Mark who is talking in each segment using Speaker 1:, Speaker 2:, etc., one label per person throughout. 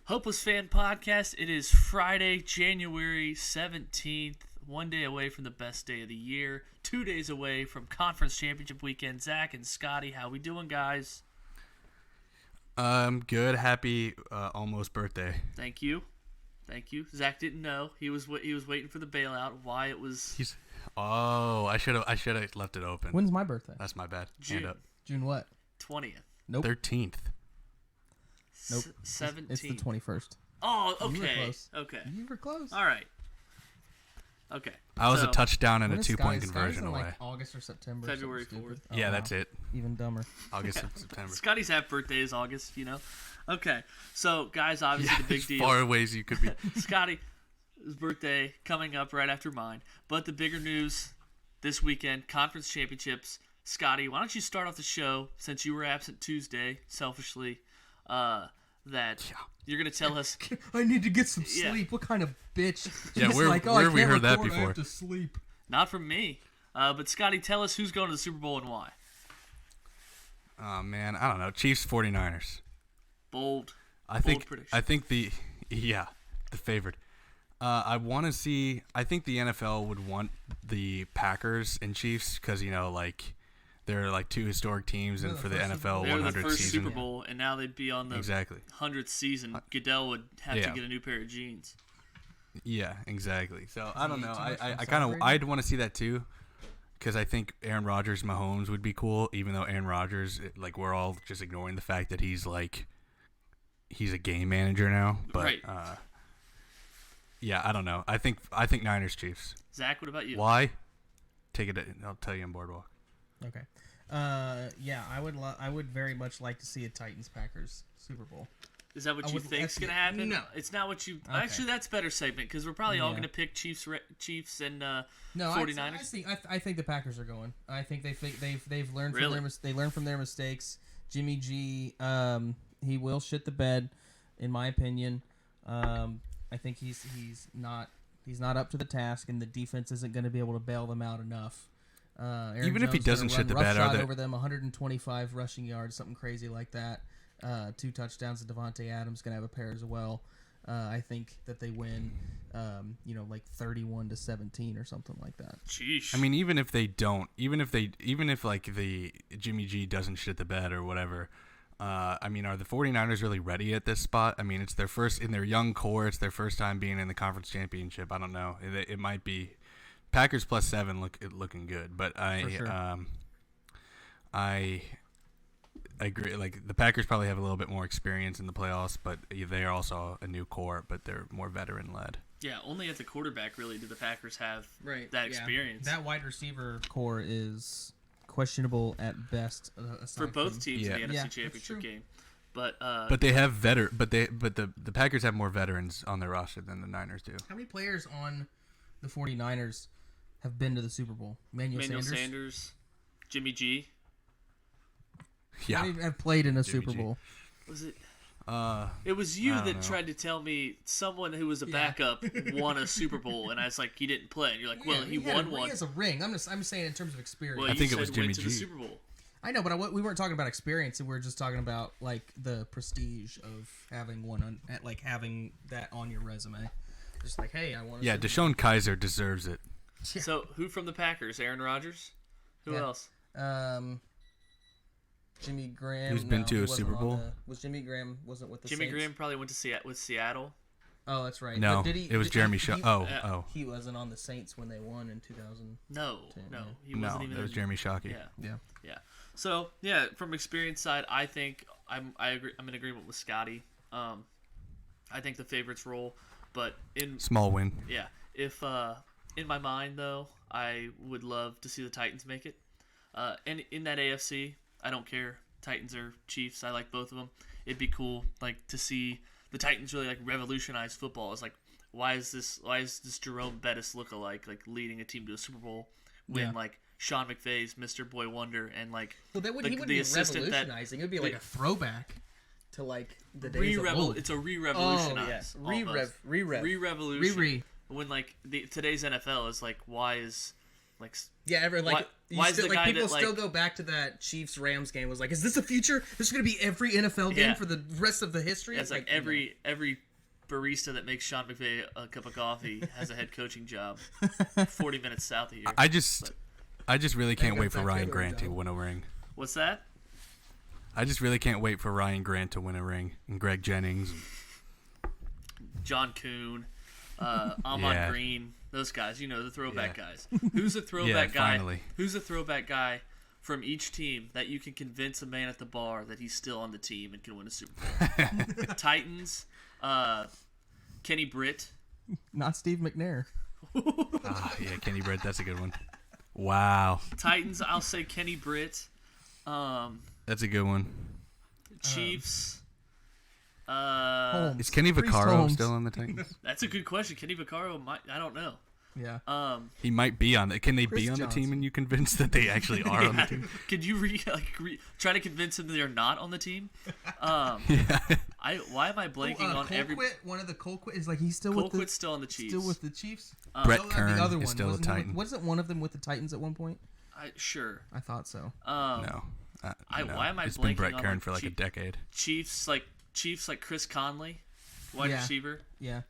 Speaker 1: Hopeless Fan Podcast. It is Friday, January 17th. 1 day away from the best day of the year. 2 days away from Conference Championship Weekend. Zach and Scotty, how we doing, guys?
Speaker 2: Good. Happy almost birthday.
Speaker 1: Thank you. Zach didn't know. He was waiting for the bailout. Why it was...
Speaker 2: I should have left it open.
Speaker 3: When's my birthday?
Speaker 2: That's my bad.
Speaker 1: June.
Speaker 2: Hand up.
Speaker 3: June what?
Speaker 1: 20th.
Speaker 3: Nope.
Speaker 2: 13th.
Speaker 3: Nope.
Speaker 1: 17th.
Speaker 3: It's the 21st.
Speaker 1: Oh, okay.
Speaker 3: You were close.
Speaker 1: Okay.
Speaker 3: You were close.
Speaker 1: All right. Okay.
Speaker 2: I was a touchdown and a
Speaker 3: When is
Speaker 2: 2-point
Speaker 3: Sky's
Speaker 2: conversion
Speaker 3: in,
Speaker 2: away.
Speaker 3: like August or September.
Speaker 1: February
Speaker 3: something
Speaker 1: 4th.
Speaker 3: stupid. Oh,
Speaker 2: Yeah,
Speaker 3: wow.
Speaker 2: that's it.
Speaker 3: Even dumber.
Speaker 2: August and September.
Speaker 1: Scotty's half birthday is August, you know. Okay. So, guys, obviously the big
Speaker 2: as
Speaker 1: deal.
Speaker 2: far away as you could be.
Speaker 1: Scotty's birthday coming up right after mine. But the bigger news this weekend, conference championships. Scotty, why don't you start off the show, since you were absent Tuesday, selfishly, that you're going to tell us...
Speaker 3: I need to get some
Speaker 1: Yeah.
Speaker 3: sleep. What kind of bitch?
Speaker 2: Yeah,
Speaker 3: He's
Speaker 2: where
Speaker 3: like,
Speaker 2: have we
Speaker 3: I can't
Speaker 2: heard that
Speaker 3: record, I
Speaker 2: before?
Speaker 3: have to sleep.
Speaker 1: Not from me. But Scotty, tell us who's going to the Super Bowl and why.
Speaker 2: Oh, man. I don't know. Chiefs, 49ers.
Speaker 1: Bold prediction.
Speaker 2: I think the favorite. I want to see. I think the NFL would want the Packers and Chiefs because they're like two historic teams, and for the NFL
Speaker 1: They were
Speaker 2: 100th
Speaker 1: the first
Speaker 2: season.
Speaker 1: Super Bowl, and now they'd be on the
Speaker 2: Exactly.
Speaker 1: 100th season. Goodell would have to get a new pair of jeans.
Speaker 2: Yeah, exactly. So I don't know.
Speaker 3: celebrating?
Speaker 2: I'd want to see that too, because I think Aaron Rodgers, Mahomes would be cool. Even though Aaron Rodgers, we're all just ignoring the fact that he's a game manager now. But
Speaker 1: Right.
Speaker 2: yeah, I don't know. I think Niners Chiefs.
Speaker 1: Zach, what about you?
Speaker 2: Why? Take it. I'll tell you on Boardwalk.
Speaker 3: Okay. Yeah, I would very much like to see a Titans Packers Super Bowl.
Speaker 1: Is that what you think's going to happen? No. It's not what you...
Speaker 3: Okay.
Speaker 1: Actually, that's better segment, because we're probably all
Speaker 3: Yeah.
Speaker 1: going to pick Chiefs and
Speaker 3: No,
Speaker 1: 49ers.
Speaker 3: I think the Packers are going. I think they've learned
Speaker 1: Really?
Speaker 3: from their mistakes. Jimmy G, he will shit the bed, in my opinion. I think he's not up to the task, and the defense isn't going to be able to bail them out enough. Aaron
Speaker 2: Even if he
Speaker 3: Jones
Speaker 2: doesn't
Speaker 3: gonna
Speaker 2: shit the
Speaker 3: run
Speaker 2: bed, are
Speaker 3: roughshod
Speaker 2: there-
Speaker 3: over them, 125 rushing yards, something crazy like that. 2 touchdowns, and Devontae Adams gonna have a pair as well. I think that they win, like 31-17 or something like that.
Speaker 1: Sheesh.
Speaker 2: I mean, even if the Jimmy G doesn't shit the bed or whatever, are the 49ers really ready at this spot? I mean, it's their first in their young core. It's their first time being in the conference championship. I don't know. It might be Packers +7 looking good, but
Speaker 3: For sure.
Speaker 2: I agree. Like the Packers probably have a little bit more experience in the playoffs, but they are also a new core, but they're more veteran led.
Speaker 1: Yeah, only at the quarterback, really, do the Packers have that
Speaker 3: yeah.
Speaker 1: experience.
Speaker 3: That wide receiver core is questionable at best.
Speaker 1: For both teams
Speaker 2: Yeah.
Speaker 1: in the
Speaker 3: Yeah,
Speaker 1: NFC
Speaker 3: that's
Speaker 1: Championship
Speaker 3: true.
Speaker 1: game. But
Speaker 2: They have the Packers have more veterans on their roster than the Niners do.
Speaker 3: How many players on the 49ers have been to the Super Bowl? Manuel
Speaker 1: Sanders, Jimmy G.
Speaker 2: Yeah.
Speaker 3: How many have played in a
Speaker 2: Jimmy
Speaker 3: Super
Speaker 2: G.
Speaker 3: Bowl?
Speaker 1: Was it?
Speaker 2: Uh,
Speaker 1: It was you
Speaker 2: I don't
Speaker 1: that
Speaker 2: know.
Speaker 1: tried to tell me someone who was a
Speaker 3: Yeah.
Speaker 1: backup won a Super Bowl, and I was like, he didn't play. And you're like, well, he won one.
Speaker 3: He has a ring. I'm saying in terms of experience.
Speaker 1: Well,
Speaker 2: I
Speaker 1: you
Speaker 2: think it
Speaker 1: said
Speaker 2: was
Speaker 1: went
Speaker 2: Jimmy
Speaker 1: to the
Speaker 2: G.
Speaker 1: Super Bowl.
Speaker 3: I know, but we weren't talking about experience. We were just talking about like the prestige of having having that on your resume. Just like, hey, I want.
Speaker 2: Yeah, Deshaun Kaiser deserves it.
Speaker 3: Yeah.
Speaker 1: So, who from the Packers? Aaron Rodgers? Who
Speaker 3: Yeah.
Speaker 1: else?
Speaker 3: Jimmy Graham.
Speaker 2: Who's been to
Speaker 3: he
Speaker 2: a
Speaker 3: wasn't
Speaker 2: Super
Speaker 3: on
Speaker 2: Bowl?
Speaker 3: Was Jimmy Graham wasn't with the
Speaker 1: Jimmy
Speaker 3: Saints?
Speaker 1: Graham probably went to with Seattle.
Speaker 3: Oh, that's right.
Speaker 2: No,
Speaker 3: But did he,
Speaker 2: it was
Speaker 3: did-
Speaker 2: Jeremy
Speaker 3: he-
Speaker 2: Shaw.
Speaker 3: he-
Speaker 2: Oh.
Speaker 3: He wasn't on the Saints when they won in 2000.
Speaker 1: No,
Speaker 3: Yeah.
Speaker 1: he
Speaker 2: No,
Speaker 1: wasn't even.
Speaker 2: that was
Speaker 1: in-
Speaker 2: Jeremy Shockey.
Speaker 1: Yeah.
Speaker 3: Yeah.
Speaker 1: So yeah, from experience side, I think I agree. I'm in agreement with Scotty. I think the favorites roll, but
Speaker 2: Small win.
Speaker 1: if in my mind though, I would love to see the Titans make it. And in that AFC, I don't care. Titans or Chiefs, I like both of them. It'd be cool, to see the Titans really revolutionize football. It's why is this Jerome Bettis lookalike leading a team to a Super Bowl when
Speaker 3: Yeah.
Speaker 1: Sean McVay's Mr. Boy Wonder and
Speaker 3: Well, that
Speaker 1: he
Speaker 3: wouldn't be revolutionizing. It would be like a throwback to the days of old.
Speaker 1: It's a re-revolutionize.
Speaker 3: Re-revolution.
Speaker 1: Re-revolution. When today's NFL is why is Like,
Speaker 4: Yeah,
Speaker 1: why is the guy
Speaker 4: people
Speaker 1: that,
Speaker 4: still
Speaker 1: like-
Speaker 4: go back to that Chiefs Rams game? Was like, is this a future? This is going to be every NFL game
Speaker 1: Yeah.
Speaker 4: for the rest of the history.
Speaker 1: it's like every barista that makes Sean McVay a cup of coffee has a head coaching job 40 minutes south of here.
Speaker 2: I just really can't
Speaker 4: got
Speaker 2: wait for
Speaker 4: Zach
Speaker 2: Ryan
Speaker 4: Taylor
Speaker 2: Grant to
Speaker 4: job.
Speaker 2: win a ring.
Speaker 1: What's that?
Speaker 2: I just really can't wait for Ryan Grant to win a ring and Greg Jennings.
Speaker 1: John Kuhn, Ahman
Speaker 2: Yeah.
Speaker 1: Green, those guys. You know, the throwback
Speaker 2: Yeah.
Speaker 1: guys. Who's a throwback guy?
Speaker 2: finally.
Speaker 1: Who's a throwback guy from each team that you can convince a man at the bar that he's still on the team and can win a Super Bowl? Titans, Kenny Britt.
Speaker 3: Not Steve McNair.
Speaker 2: Yeah, Kenny Britt, that's a good one. Wow,
Speaker 1: Titans, I'll say Kenny Britt.
Speaker 2: that's a good one.
Speaker 1: Chiefs.
Speaker 3: Holmes.
Speaker 2: Is Kenny
Speaker 3: Priest
Speaker 2: Vaccaro
Speaker 3: Holmes.
Speaker 2: still on the Titans?
Speaker 1: That's a good question. Kenny Vaccaro might. I don't know.
Speaker 3: Yeah.
Speaker 2: He might be on it. Can they
Speaker 3: Chris
Speaker 2: be on the team
Speaker 3: Johnson.
Speaker 2: and you convinced that they actually are on the
Speaker 1: Yeah.
Speaker 2: team?
Speaker 1: Could you try to convince them that they're not on the team? Why am I blanking on every?
Speaker 3: One of the Colquitt is like he's still
Speaker 1: Colquitt's
Speaker 3: with the
Speaker 1: still on the Chiefs.
Speaker 3: still with the Chiefs.
Speaker 2: Brett
Speaker 3: Oh,
Speaker 2: Kern
Speaker 3: the other
Speaker 2: is
Speaker 3: one
Speaker 2: still a
Speaker 3: wasn't he
Speaker 2: Titan.
Speaker 3: wasn't one of them with the Titans at one point?
Speaker 1: Sure.
Speaker 3: I thought so.
Speaker 2: No. No.
Speaker 1: Why am I
Speaker 2: It's been
Speaker 1: blanking
Speaker 2: Brett
Speaker 1: on,
Speaker 2: Kern
Speaker 1: like,
Speaker 2: for like a decade.
Speaker 1: Chiefs like Chris Conley, wide
Speaker 3: Yeah.
Speaker 1: receiver.
Speaker 3: Yeah.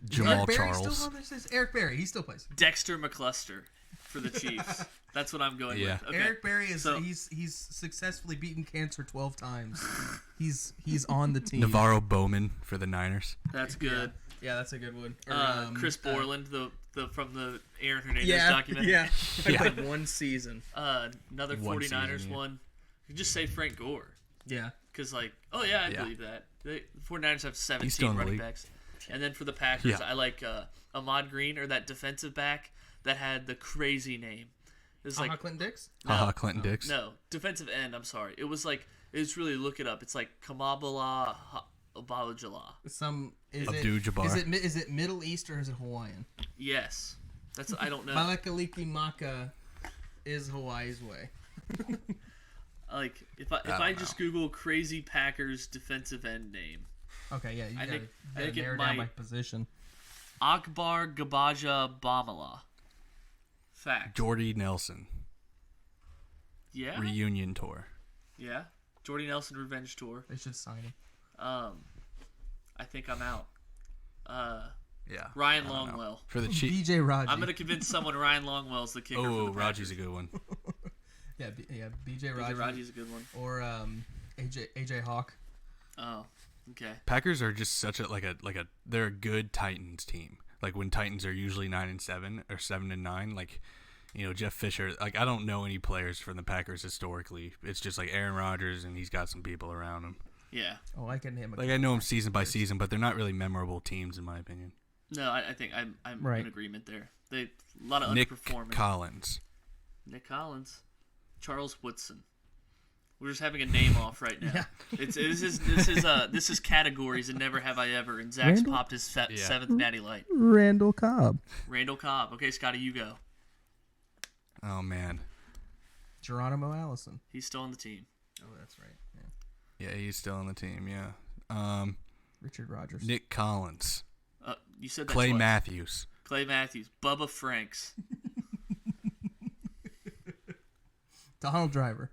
Speaker 2: Jamal
Speaker 3: Eric Berry
Speaker 2: Charles.
Speaker 3: still on this? Is Eric Berry? He still plays.
Speaker 1: Dexter McCluster for the Chiefs. That's what I'm going
Speaker 2: Yeah.
Speaker 1: with. Okay.
Speaker 3: Eric Berry is
Speaker 1: So-
Speaker 3: he's successfully beaten cancer 12 times. He's on the team.
Speaker 2: Navarro Bowman for the Niners.
Speaker 1: That's good.
Speaker 3: Yeah, that's a good one.
Speaker 1: Chris Borland, the from the Aaron Hernandez
Speaker 4: yeah,
Speaker 1: documentary.
Speaker 4: yeah. I
Speaker 2: Yeah.
Speaker 4: played one season.
Speaker 1: Another
Speaker 2: One
Speaker 1: 49ers
Speaker 2: season, yeah.
Speaker 1: one. You just say Frank Gore.
Speaker 3: Yeah.
Speaker 1: Because, like, oh, yeah, I
Speaker 2: Yeah.
Speaker 1: believe that. The 49ers have
Speaker 2: He's still
Speaker 1: 17
Speaker 2: in the
Speaker 1: running
Speaker 2: league.
Speaker 1: backs. And then for the Packers,
Speaker 2: Yeah.
Speaker 1: I like Ahmad Green, or that defensive back that had the crazy name. It was like,
Speaker 3: Clinton Dix?
Speaker 2: Haha, Clinton Dix.
Speaker 1: no, defensive end, I'm sorry. It was like, it's really, look it up. It's like Kamabala Abalajala.
Speaker 2: Abdul-Jabbar.
Speaker 3: Is it Middle East or is it Hawaiian?
Speaker 1: Yes. That's, I don't know.
Speaker 3: Malakaliki Maka is Hawaii's way.
Speaker 1: Like, if I just Google crazy Packers defensive end name,
Speaker 3: Okay, yeah, you
Speaker 1: I
Speaker 3: gotta,
Speaker 1: think-
Speaker 3: you
Speaker 1: I
Speaker 3: gotta
Speaker 1: think it
Speaker 3: narrow down by
Speaker 1: might-
Speaker 3: position.
Speaker 1: Akbar Gabaja Bamala. Fact.
Speaker 2: Jordy Nelson.
Speaker 1: Yeah?
Speaker 2: Reunion tour.
Speaker 1: Yeah. Jordy Nelson Revenge Tour.
Speaker 3: They should sign him.
Speaker 1: I think I'm out.
Speaker 2: Yeah.
Speaker 1: Ryan
Speaker 2: I don't know.
Speaker 1: Longwell.
Speaker 2: For the Chiefs.
Speaker 3: BJ Raji.
Speaker 1: I'm going to convince someone Ryan Longwell's the kicker for
Speaker 2: Oh,
Speaker 1: the
Speaker 2: Raji's a
Speaker 1: Packers.
Speaker 2: good one.
Speaker 3: Yeah, BJ
Speaker 1: BJ
Speaker 3: Raji.
Speaker 1: Raji's a good one.
Speaker 3: Or AJ Hawk.
Speaker 1: Oh, okay.
Speaker 2: Packers are just such they're a good Titans team. Like when Titans are usually 9-7 or 7-9, like, you know, Jeff Fisher, like I don't know any players from the Packers historically. It's just like Aaron Rodgers and he's got some people around him.
Speaker 1: Yeah.
Speaker 3: Oh, I can name a
Speaker 2: Like I know him season by season, but they're not really memorable teams in my opinion.
Speaker 1: No, I think I'm
Speaker 3: Right.
Speaker 1: in agreement there. They a lot of
Speaker 2: Nick
Speaker 1: underperforming.
Speaker 2: Collins.
Speaker 1: Nick Collins. Charles Woodson. We're just having a name off right now.
Speaker 3: Yeah.
Speaker 1: This is categories and never have I ever. And Zach's
Speaker 3: Randall?
Speaker 1: popped his
Speaker 2: Yeah.
Speaker 1: seventh natty light.
Speaker 3: Randall Cobb.
Speaker 1: Randall Cobb. Okay, Scotty, you go.
Speaker 2: Oh man.
Speaker 3: Geronimo Allison.
Speaker 1: He's still on the team.
Speaker 3: Oh, that's right. Yeah.
Speaker 2: Yeah, he's still on the team, yeah.
Speaker 3: Richard Rogers.
Speaker 2: Nick Collins.
Speaker 1: You said that
Speaker 2: Clay
Speaker 1: twice.
Speaker 2: Matthews.
Speaker 1: Clay Matthews. Bubba Franks.
Speaker 3: Donald Driver.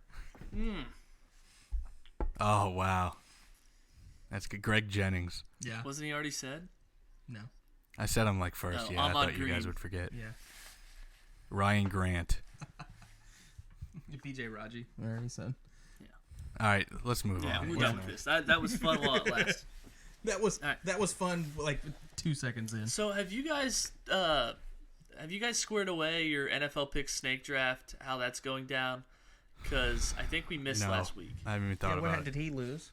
Speaker 2: Oh wow. That's good. Greg Jennings.
Speaker 3: Yeah.
Speaker 1: Wasn't he already said?
Speaker 3: No.
Speaker 2: I said him like first,
Speaker 1: No,
Speaker 2: yeah. I
Speaker 1: Ahmad
Speaker 2: thought you guys
Speaker 1: Green.
Speaker 2: would forget.
Speaker 3: Yeah.
Speaker 2: Ryan Grant.
Speaker 3: BJ Raji. I already said.
Speaker 2: All right, let's move
Speaker 1: Yeah,
Speaker 2: on.
Speaker 1: we're
Speaker 2: What's
Speaker 1: done with
Speaker 2: next?
Speaker 1: this. That was fun while it lasted.
Speaker 3: That was fun. Like 2 seconds in.
Speaker 1: So have you guys squared away your NFL pick snake draft? How that's going down? Because I think we missed
Speaker 2: No,
Speaker 1: last week.
Speaker 2: I haven't even thought about it.
Speaker 4: Did he lose?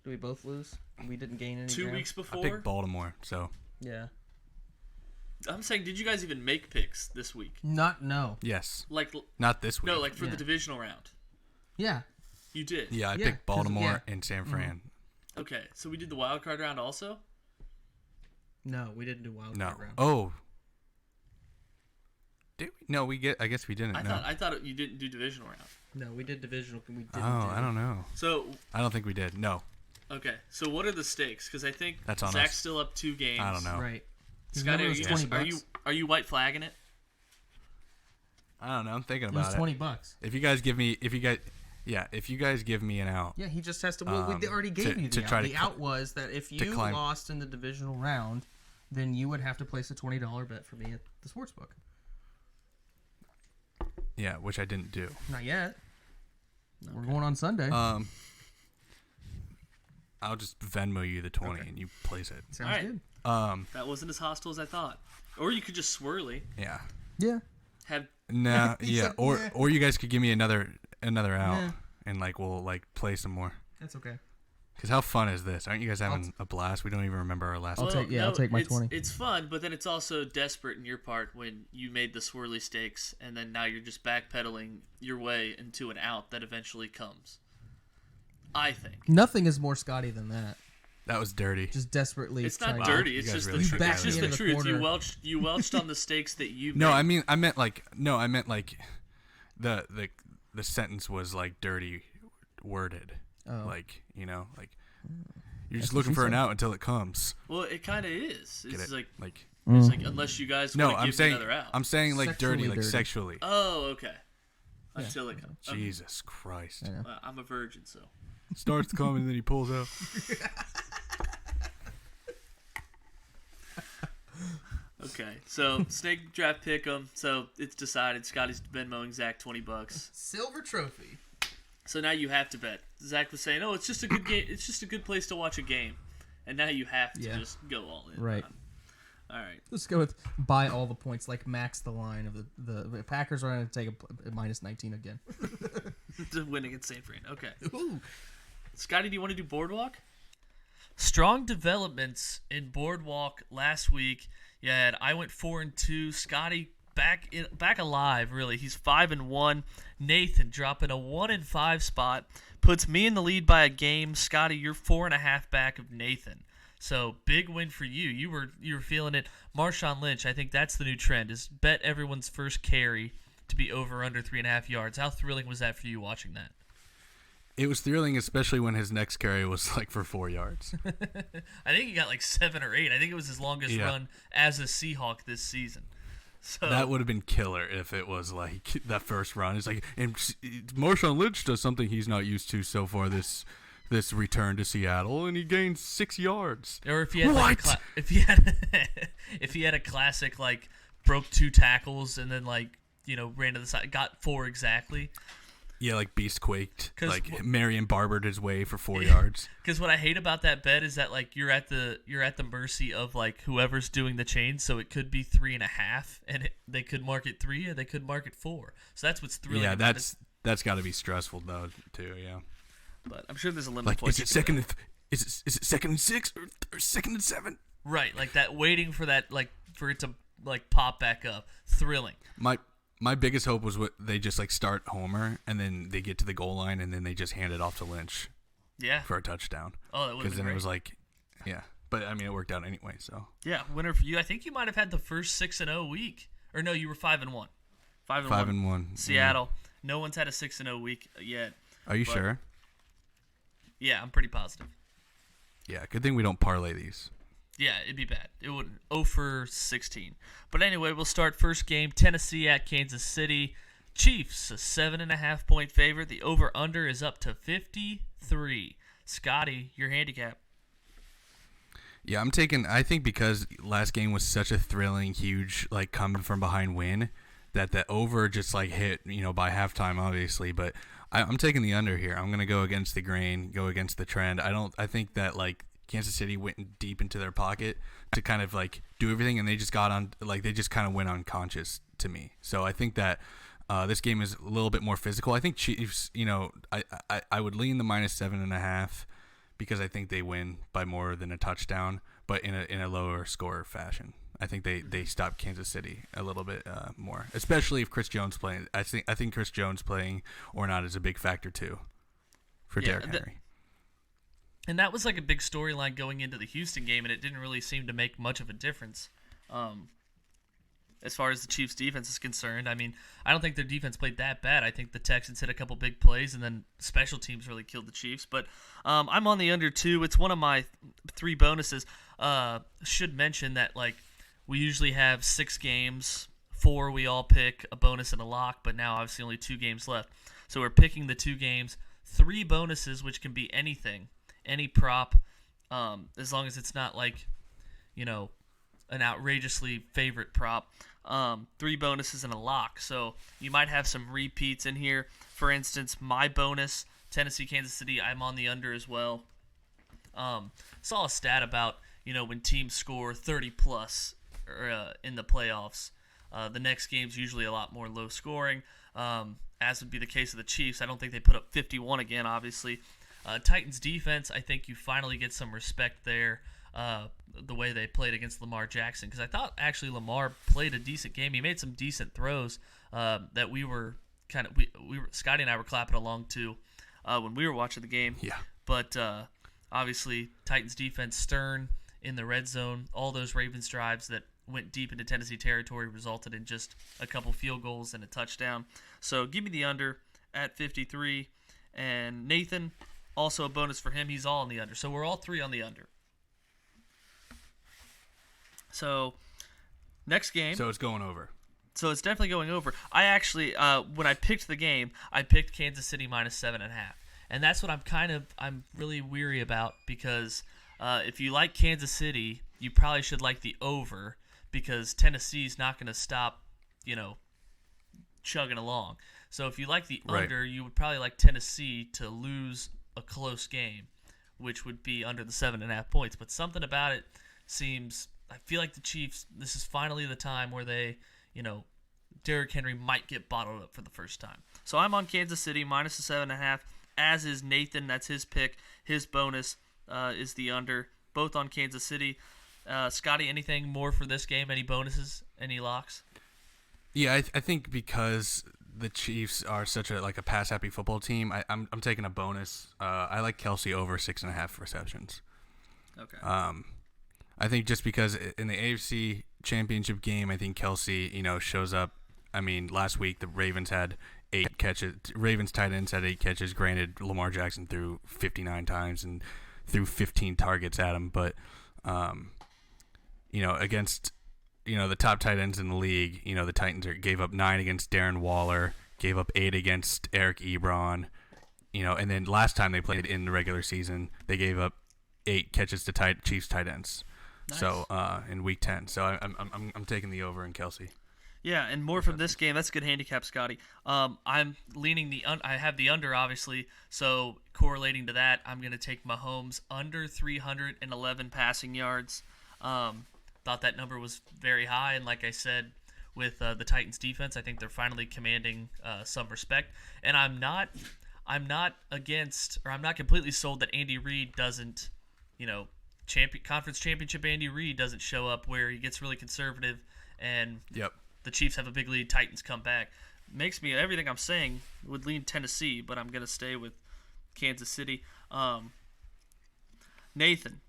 Speaker 4: Did we both lose? We didn't gain any
Speaker 1: 2
Speaker 4: ground?
Speaker 1: weeks
Speaker 2: I
Speaker 1: before.
Speaker 2: picked Baltimore, so
Speaker 4: Yeah.
Speaker 1: I'm saying, did you guys even make picks this week?
Speaker 3: No.
Speaker 2: yes.
Speaker 1: Like
Speaker 2: Not this week.
Speaker 1: no, like for
Speaker 3: Yeah.
Speaker 1: the divisional round.
Speaker 3: Yeah.
Speaker 1: You did.
Speaker 2: Yeah, I
Speaker 3: Yeah,
Speaker 2: picked
Speaker 3: 'cause-
Speaker 2: Baltimore
Speaker 3: yeah.
Speaker 2: and San Fran.
Speaker 1: Okay, so we did the wild card round also.
Speaker 4: No, we didn't do wild
Speaker 2: No.
Speaker 4: card round.
Speaker 2: Oh. Did we? No, I guess we didn't.
Speaker 1: I thought you didn't do divisional round.
Speaker 4: No, we did divisional. We didn't.
Speaker 2: Oh, I don't know.
Speaker 1: So
Speaker 2: I don't think we did. No.
Speaker 1: okay, so what are the stakes? Because I think
Speaker 2: That's on
Speaker 1: Zach's
Speaker 2: us.
Speaker 1: still up 2 games.
Speaker 2: I don't know.
Speaker 3: Right.
Speaker 1: Scotty,
Speaker 3: Remember it was $20
Speaker 1: are you white flagging it?
Speaker 2: I don't know. I'm thinking
Speaker 3: It was
Speaker 2: about it.
Speaker 3: $20.
Speaker 2: If you guys give me an out,
Speaker 4: Yeah, he just has to. Well, we already gave you
Speaker 2: to
Speaker 4: the
Speaker 2: try
Speaker 4: out.
Speaker 2: to
Speaker 4: The
Speaker 2: cl-
Speaker 4: out was that if you
Speaker 2: climb.
Speaker 4: lost in the divisional round, then you would have to place a $20 bet for me at the sportsbook.
Speaker 2: yeah, which I didn't do.
Speaker 4: Not yet.
Speaker 3: We're going on Sunday.
Speaker 2: I'll just Venmo you the 20 and you place it.
Speaker 4: Sounds
Speaker 1: All right.
Speaker 4: good.
Speaker 1: That wasn't as hostile as I thought. Or you could just swirly.
Speaker 2: Yeah.
Speaker 3: yeah.
Speaker 1: Have
Speaker 2: Nah,
Speaker 3: He
Speaker 2: yeah.
Speaker 3: said,
Speaker 2: Or
Speaker 3: yeah.
Speaker 2: or you guys could give me another out,
Speaker 3: Yeah.
Speaker 2: and like we'll like play some more.
Speaker 4: That's okay.
Speaker 2: Cause how fun is this? Aren't you guys having a blast? We don't even remember our last.
Speaker 3: I'll take my 20.
Speaker 1: It's fun, but then it's also desperate in your part when you made the swirly stakes, and then now you're just backpedaling your way into an out that eventually comes. I think.
Speaker 3: Nothing is more Scotty than that.
Speaker 2: That was dirty.
Speaker 3: Just desperately.
Speaker 1: It's not
Speaker 3: trying-
Speaker 1: dirty.
Speaker 2: You
Speaker 1: It's
Speaker 2: guys
Speaker 1: just
Speaker 2: really
Speaker 1: the
Speaker 2: took
Speaker 1: truth.
Speaker 2: it
Speaker 1: It's
Speaker 2: out
Speaker 1: just
Speaker 2: of
Speaker 1: the
Speaker 3: the
Speaker 1: truth. You
Speaker 3: corner.
Speaker 1: welched on the stakes that you.
Speaker 2: No,
Speaker 1: made.
Speaker 2: I meant like the sentence was like dirty worded.
Speaker 3: Oh.
Speaker 2: Like, you're
Speaker 3: That's
Speaker 2: just
Speaker 3: what
Speaker 2: looking
Speaker 3: she
Speaker 2: for an
Speaker 3: said.
Speaker 2: out until it comes.
Speaker 1: Well, it kind of is.
Speaker 2: Get
Speaker 1: It's
Speaker 2: it?
Speaker 1: like
Speaker 3: Mm.
Speaker 1: it's like unless you guys
Speaker 2: No,
Speaker 1: want to
Speaker 2: I'm
Speaker 1: give me
Speaker 2: saying
Speaker 1: another out.
Speaker 2: I'm saying like dirty,
Speaker 3: Sexually
Speaker 2: like
Speaker 3: dirty.
Speaker 2: sexually.
Speaker 1: Oh, okay. Until it comes. Okay.
Speaker 2: Jesus Christ.
Speaker 3: I know.
Speaker 1: I'm a virgin, so.
Speaker 2: Starts coming and then he pulls out.
Speaker 1: Okay, so snake draft pick 'em. So it's decided. Scotty's Venmoing Zach $20.
Speaker 4: Silver trophy.
Speaker 1: So now you have to bet. Zach was saying, "Oh, it's just a good game. It's just a good place to watch a game," and now you have to
Speaker 3: Yeah.
Speaker 1: just go all in.
Speaker 3: Right.
Speaker 1: All right.
Speaker 3: Let's go with buy all the points, like max the line of the Packers are going to take a minus 19 again.
Speaker 1: To win against St. Fran. Okay.
Speaker 3: Ooh.
Speaker 1: Scotty, do you want to do Boardwalk? Strong developments in Boardwalk last week. Yeah, I went 4-2. Scotty back alive. Really, he's 5-1. Nathan dropping a 1-5 spot puts me in the lead by a game. Scotty, you're 4.5 back of Nathan. So big win for you. You were feeling it. Marshawn Lynch, I think that's the new trend. Is bet everyone's first carry to be over under 3.5 yards. How thrilling was that for you watching that?
Speaker 2: It was thrilling, especially when his next carry was like for 4 yards.
Speaker 1: I think he got like 7 or 8. I think it was his longest
Speaker 2: Yeah.
Speaker 1: run as a Seahawk this season. So
Speaker 2: That would have been killer if it was like that first run. It's like, and Marshawn Lynch does something he's not used to so far this return to Seattle, and he gained 6 yards.
Speaker 1: or if he had like
Speaker 2: What?
Speaker 1: if he had if he had a classic like broke 2 tackles and then like ran to the side, got 4 exactly.
Speaker 2: Yeah, like beast quaked.
Speaker 1: 'Cause
Speaker 2: Like Marion barbered his way for 4 yards.
Speaker 1: Because what I hate about that bet is that like you're at the mercy of like whoever's doing the change. So it could be 3.5, and they could mark it 3, or they could mark it 4. So that's what's thrilling.
Speaker 2: Yeah,
Speaker 1: about it.
Speaker 2: that's got to be stressful though too. Yeah.
Speaker 1: But I'm sure there's a limit.
Speaker 2: Like,
Speaker 1: to what
Speaker 2: is
Speaker 1: you
Speaker 2: it
Speaker 1: can
Speaker 2: second?
Speaker 1: bet.
Speaker 2: Is it second and 6 or second and 7?
Speaker 1: Right, like that waiting for that, like for it to like pop back up. Thrilling.
Speaker 2: My biggest hope was what they just like start Homer and then they get to the goal line and then they just hand it off to Lynch
Speaker 1: Yeah.
Speaker 2: for a touchdown.
Speaker 1: Oh, that would have
Speaker 2: Because
Speaker 1: been
Speaker 2: then
Speaker 1: great.
Speaker 2: it was like, yeah. But I mean, it worked out anyway. So
Speaker 1: Yeah, winner for you. I think you might have had the first 6-0 week, or no, you were 5-1. 5-1.
Speaker 2: 5-1.
Speaker 1: Seattle. No one's had a 6-0 week yet.
Speaker 2: Yeah. Are you
Speaker 1: But-
Speaker 2: sure?
Speaker 1: Yeah, I'm pretty positive.
Speaker 2: Yeah. Good thing we don't parlay these.
Speaker 1: Yeah, it'd be bad. It would 0 for 16. But anyway, we'll start first game. Tennessee at Kansas City. Chiefs, a 7.5 point favorite. The over/under is up to 53. Scotty, your handicap.
Speaker 2: Yeah, I'm taking. I think because last game was such a thrilling, huge, like coming from behind win, that the over just like hit, by halftime, obviously. But I'm taking the under here. I'm gonna go against the grain, go against the trend. I think that like Kansas City went deep into their pocket to kind of like do everything, and they just got on, like they just kind of went unconscious to me. So I think that this game is a little bit more physical. I think Chiefs. I would lean the -7.5. Because I think they win by more than a touchdown, but in a lower score fashion. I think they stop Kansas City a little bit more, especially if Chris Jones playing. I think Chris Jones playing or not is a big factor too for Derrick Henry.
Speaker 1: And that was like a big storyline going into the Houston game, and it didn't really seem to make much of a difference. As far as the Chiefs' defense is concerned, I mean, I don't think their defense played that bad. I think the Texans hit a couple big plays, and then special teams really killed the Chiefs. But I'm on the under 2. It's one of my 3 bonuses. Should mention that like we usually have 6 games 4 we all pick a bonus and a lock, but now obviously only 2 games left. So we're picking the 2 games, 3 bonuses, which can be anything, any prop, as long as it's not like, an outrageously favorite prop. 3 bonuses and a lock. So you might have some repeats in here. For instance, my bonus, Tennessee, Kansas City, I'm on the under as well. Saw a stat about, when teams score 30 plus in the playoffs, the next game's usually a lot more low scoring, as would be the case of the Chiefs. I don't think they put up 51 again, obviously. Titans defense, I think you finally get some respect there, the way they played against Lamar Jackson, because I thought actually Lamar played a decent game. He made some decent throws that we were Scotty and I were clapping along to when we were watching the game.
Speaker 2: Yeah.
Speaker 1: But obviously, Titans defense stern in the red zone. All those Ravens drives that went deep into Tennessee territory resulted in just a couple field goals and a touchdown. So give me the under at 53. And Nathan, also a bonus for him. He's all on the under. So we're all 3 on the under. So next game.
Speaker 2: So it's going over.
Speaker 1: So it's definitely going over. I actually, when I picked the game, I picked Kansas City minus 7.5. And that's what I'm really weary about, because if you like Kansas City, you probably should like the over, because Tennessee's not going to stop, chugging along. So if you like the under, you would probably like Tennessee to lose a close game, which would be under the 7.5 points. But something about it seems, I feel like the Chiefs, this is finally the time where they, Derrick Henry might get bottled up for the first time. So I'm on Kansas City minus the 7.5, as is Nathan. That's his pick. His bonus is the under. Both on Kansas City. Scotty, anything more for this game? Any bonuses? Any locks?
Speaker 2: Yeah, I think because the Chiefs are such a pass-happy football team, I'm taking a bonus. I like Kelsey over 6.5 receptions.
Speaker 1: Okay.
Speaker 2: I think just because in the AFC Championship game, I think Kelsey, shows up. I mean, last week the Ravens had 8 catches. Ravens tight ends had 8 catches. Granted, Lamar Jackson threw 59 times and threw 15 targets at him, but against the top tight ends in the league, the Titans gave up 9 against Darren Waller, gave up 8 against Eric Ebron, and then last time they played in the regular season, they gave up 8 catches to Chiefs tight ends.
Speaker 1: Nice.
Speaker 2: So in week 10, so I'm taking the over in Kelsey.
Speaker 1: Yeah, and more from this game. That's a good handicap, Scotty. I'm leaning I have the under, obviously. So correlating to that, I'm going to take Mahomes under 311 passing yards. Thought that number was very high, and like I said, with the Titans defense, I think they're finally commanding some respect. And I'm not against, or I'm not completely sold that Andy Reid doesn't, conference championship Andy Reid doesn't show up, where he gets really conservative and the Chiefs have a big lead, Titans come back. Makes me, everything I'm saying would lean Tennessee, but I'm going to stay with Kansas City. Nathan.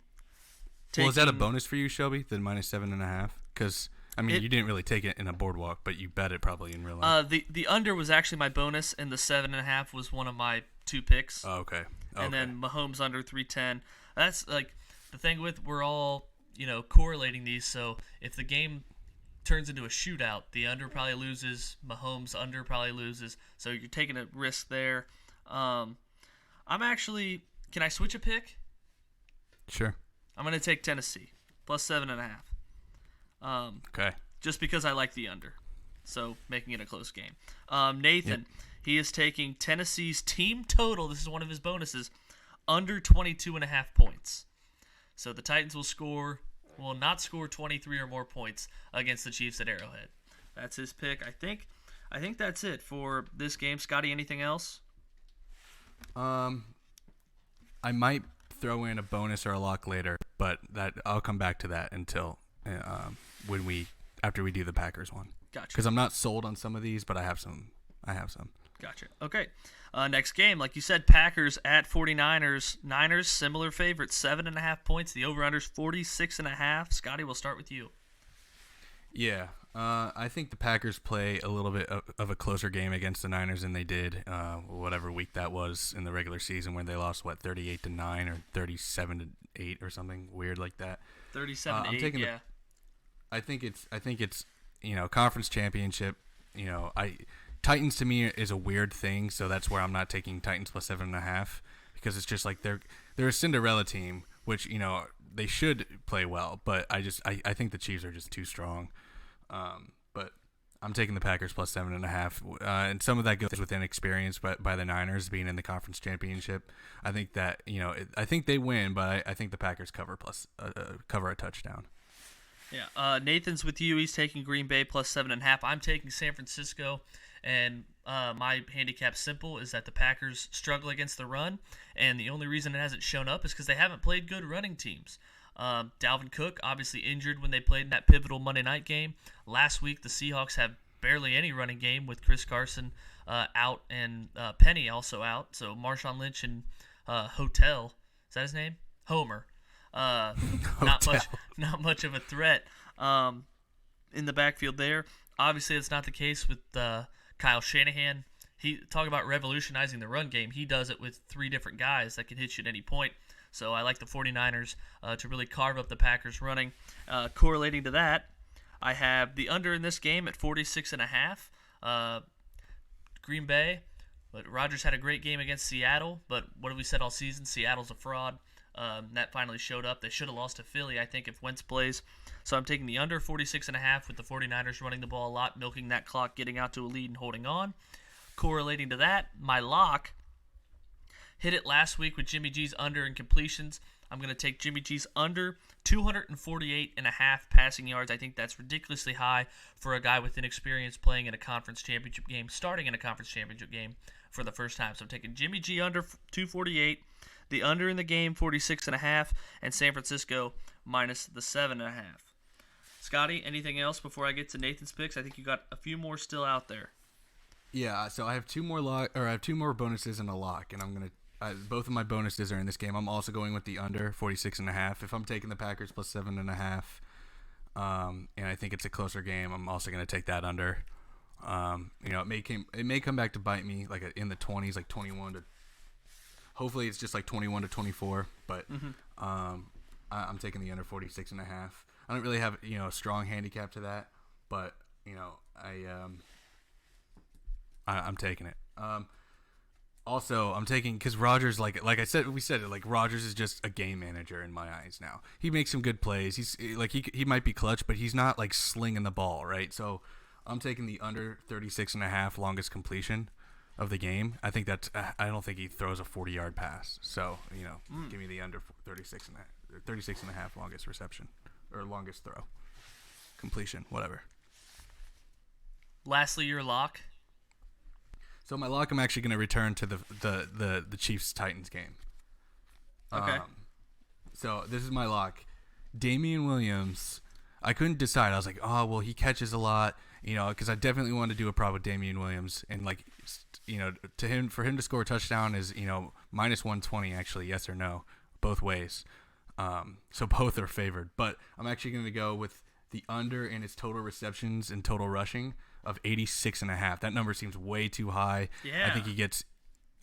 Speaker 2: Well, is that a bonus for you, Shelby, the minus 7.5? Because, you didn't really take it in a boardwalk, but you bet it probably in real life.
Speaker 1: The under was actually my bonus, and the 7.5 was one of my 2 picks.
Speaker 2: Oh, okay.
Speaker 1: And then Mahomes under 310. That's like the thing with, we're all, correlating these. So if the game turns into a shootout, the under probably loses, Mahomes under probably loses. So you're taking a risk there. Can I switch a pick?
Speaker 2: Sure.
Speaker 1: I'm going to take Tennessee plus 7.5.
Speaker 2: Okay.
Speaker 1: Just because I like the under. So making it a close game. Nathan, he is taking Tennessee's team total. This is one of his bonuses. Under 22.5 points. So the Titans will not score 23 or more points against the Chiefs at Arrowhead. That's his pick. I think that's it for this game. Scotty, anything else?
Speaker 2: I might throw in a bonus or a lock later, but I'll come back to that until after we do the Packers one.
Speaker 1: Gotcha.
Speaker 2: Because I'm not sold on some of these, but I have some.
Speaker 1: Gotcha. Okay. Next game, like you said, Packers at 49ers. Niners, similar favorites, 7.5 points. The over-under's 46.5. Scotty, we'll start with you.
Speaker 2: Yeah. I think the Packers play a little bit of a closer game against the Niners than they did whatever week that was in the regular season, when they lost 38-9 or 37-8 or something weird like that.
Speaker 1: 37-8. Yeah.
Speaker 2: I think it's conference championship. Titans to me is a weird thing, so that's where I'm not taking Titans plus 7.5 because it's just like they're a Cinderella team, which they should play well, but I think the Chiefs are just too strong. But I'm taking the Packers plus 7.5, and some of that goes with inexperience by the Niners being in the conference championship. I think that I think they win, but I think the Packers cover a touchdown.
Speaker 1: Yeah, Nathan's with you. He's taking Green Bay plus 7.5. I'm taking San Francisco, and my handicap's simple: is that the Packers struggle against the run, and the only reason it hasn't shown up is because they haven't played good running teams. Dalvin Cook obviously injured when they played in that pivotal Monday night game. Last week, the Seahawks have barely any running game with Chris Carson out and Penny also out. So Marshawn Lynch and Hotel, is that his name? Homer. Not much of a threat in the backfield there. Obviously, it's not the case with Kyle Shanahan. He talk about revolutionizing the run game. He does it with 3 different guys that can hit you at any point. So I like the 49ers to really carve up the Packers running. Correlating to that, I have the under in this game at 46.5. Green Bay, but Rodgers had a great game against Seattle. But what have we said all season? Seattle's a fraud. That finally showed up. They should have lost to Philly, I think, if Wentz plays. So I'm taking the under 46.5 with the 49ers running the ball a lot, milking that clock, getting out to a lead and holding on. Correlating to that, my lock hit it last week with Jimmy G's under in completions. I'm going to take Jimmy G's under 248.5 passing yards. I think that's ridiculously high for a guy with inexperience playing in a conference championship game, starting in a conference championship game for the first time. So I'm taking Jimmy G under 248, the under in the game 46.5, and San Francisco minus the 7.5. Scotty, anything else before I get to Nathan's picks? I think you got a few more still out there.
Speaker 2: Yeah, so I have 2 more bonuses and a lock, and I'm gonna. Both of my bonuses are in this game. I'm also going with the under 46.5. If I'm taking the Packers plus 7.5, and I think it's a closer game, I'm also going to take that under. It may come back to bite me like in the 20s, like 21 to. Hopefully, it's just like 21 to 24. But I'm taking the under 46.5. I don't really have a strong handicap to that, but I'm taking it. Also, I'm taking because Rodgers, like I said, Rodgers is just a game manager in my eyes now. He makes some good plays. He's like he might be clutch, but he's not like slinging the ball, right? So I'm taking the under 36.5 longest completion of the game. I think that's. I don't think he throws a 40-yard pass. So give me the under 36.5 longest reception or longest throw, completion, whatever.
Speaker 1: Lastly, your lock.
Speaker 2: So my lock, I'm actually going to return to the Chiefs-Titans game.
Speaker 1: Okay.
Speaker 2: So this is my lock. Damian Williams, I couldn't decide. I was like, oh, well, he catches a lot, because I definitely wanted to do a prop with Damian Williams. And, for him to score a touchdown is, minus 120, actually, yes or no, both ways. So both are favored. But I'm actually going to go with the under in his total receptions and total rushing of 86.5. That number seems way too high.
Speaker 1: Yeah.
Speaker 2: I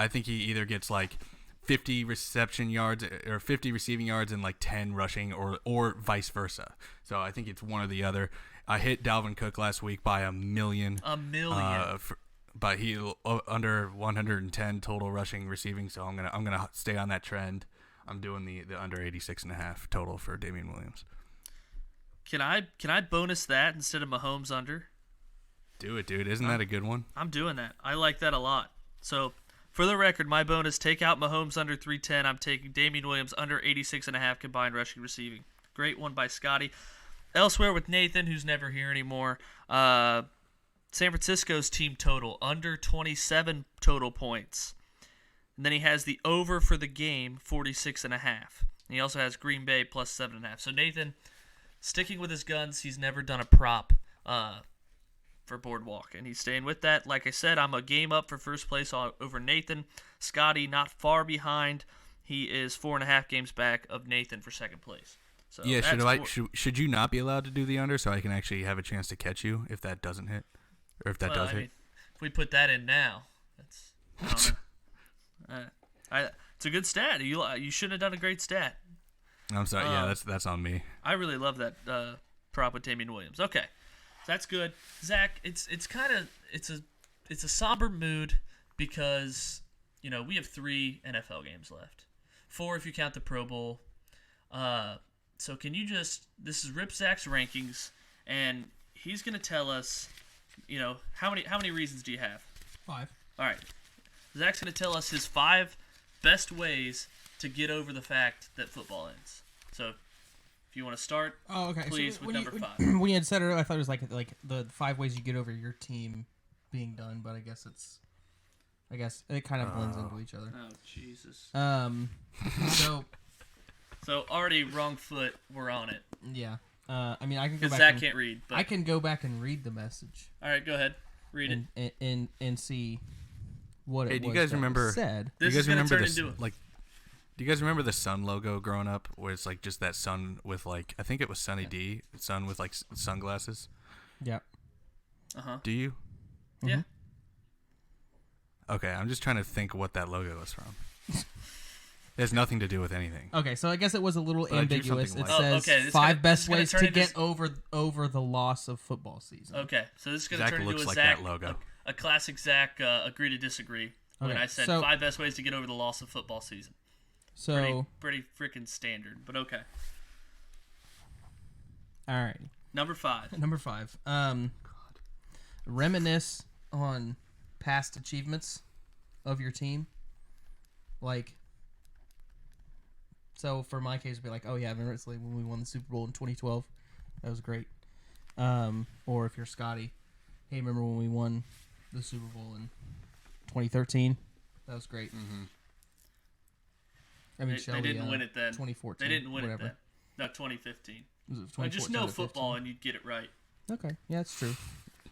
Speaker 2: think he either gets like 50 reception yards or 50 receiving yards and like 10 rushing or vice versa. So I think it's one or the other. I hit Dalvin Cook last week by a million. But he under 110 total rushing receiving, so I'm gonna stay on that trend. I'm doing the under 86.5 total for Damian Williams.
Speaker 1: Can I bonus that instead of Mahomes under?
Speaker 2: Do it, dude. Isn't that a good one?
Speaker 1: I'm doing that. I like that a lot. So, for the record, my bonus, take out Mahomes under 310. I'm taking Damian Williams under 86.5 combined rushing receiving. Great one by Scotty. Elsewhere with Nathan, who's never here anymore, San Francisco's team total, under 27 total points. And then he has the over for the game, 46.5. And he also has Green Bay plus 7.5. So, Nathan, sticking with his guns, he's never done a prop for Boardwalk, and he's staying with that. Like I said, I'm a game up for first place over Nathan. Scotty not far behind. He is 4.5 games back of Nathan for second place. So
Speaker 2: yeah, should you not be allowed to do the under so I can actually have a chance to catch you if that doesn't hit, or if that does hit?
Speaker 1: If we put that in now, that's it's a good stat. You shouldn't have done a great stat.
Speaker 2: I'm sorry. Yeah, that's on me.
Speaker 1: I really love that prop with Damian Williams. Okay. That's good. Zach, it's a somber mood because, we have 3 NFL games left. 4 if you count the Pro Bowl. So can you this is Rip Zach's rankings, and he's going to tell us, how many reasons do you have?
Speaker 3: 5.
Speaker 1: All right. Zach's going to tell us his 5 best ways to get over the fact that football ends. So if you want to start, please, with number 5.
Speaker 3: When you had said it, I thought it was like the 5 ways you get over your team being done, but I guess it kind of blends into each other.
Speaker 1: Oh, Jesus.
Speaker 3: So
Speaker 1: already wrong foot, we're on it.
Speaker 3: yeah. I can go
Speaker 1: Because
Speaker 3: back.
Speaker 1: Zach can't read. But...
Speaker 3: I can go back and read the message.
Speaker 1: All right, go ahead. Read it.
Speaker 3: And see what
Speaker 2: Hey,
Speaker 3: it
Speaker 2: do you
Speaker 3: was
Speaker 2: guys
Speaker 3: that
Speaker 2: remember?
Speaker 3: was said.
Speaker 1: This
Speaker 2: do you
Speaker 1: is
Speaker 2: guys
Speaker 1: going to
Speaker 2: remember
Speaker 1: turn
Speaker 2: this?
Speaker 1: into
Speaker 2: Do you guys remember the Sun logo growing up, where it's like just that sun with like I think it was Sunny D, sun with like sunglasses?
Speaker 3: Yeah.
Speaker 1: Uh-huh.
Speaker 2: Do you?
Speaker 1: Yeah.
Speaker 2: Okay, I'm just trying to think what that logo was from. It has nothing to do with anything.
Speaker 3: Okay, so I guess it was a little
Speaker 2: But I drew
Speaker 3: ambiguous.
Speaker 2: something
Speaker 3: It
Speaker 2: like-
Speaker 3: says
Speaker 1: okay, this
Speaker 3: 5
Speaker 1: is
Speaker 3: best
Speaker 1: gonna
Speaker 3: ways
Speaker 1: turn
Speaker 3: to
Speaker 1: into
Speaker 3: get over the loss of football season.
Speaker 1: Okay, so this is going to
Speaker 2: Zach
Speaker 1: turn into
Speaker 2: looks
Speaker 1: a
Speaker 2: like
Speaker 1: Zach,
Speaker 2: that logo.
Speaker 1: a classic Zach agree to disagree. When
Speaker 3: Okay,
Speaker 1: I said
Speaker 3: so-
Speaker 1: 5 best ways to get over the loss of football season.
Speaker 3: So,
Speaker 1: Pretty freaking standard, but okay.
Speaker 3: all right.
Speaker 1: Number 5.
Speaker 3: Number 5. Reminisce on past achievements of your team. Like, so for my case, it'd be like, oh yeah, I remember it's like when we won the Super Bowl in 2012. That was great. Or if you're Scotty, hey, remember when we won the Super Bowl in 2013? That was great.
Speaker 2: Mm-hmm.
Speaker 3: I mean,
Speaker 1: They
Speaker 3: Shelby,
Speaker 1: didn't win it then.
Speaker 3: 2014.
Speaker 1: They didn't win
Speaker 3: whatever.
Speaker 1: it then. No, 2015.
Speaker 3: Was it
Speaker 1: Like, just
Speaker 3: 2014
Speaker 1: know
Speaker 3: or
Speaker 1: football
Speaker 3: 15?
Speaker 1: and you'd get it right.
Speaker 3: Okay, yeah, that's true.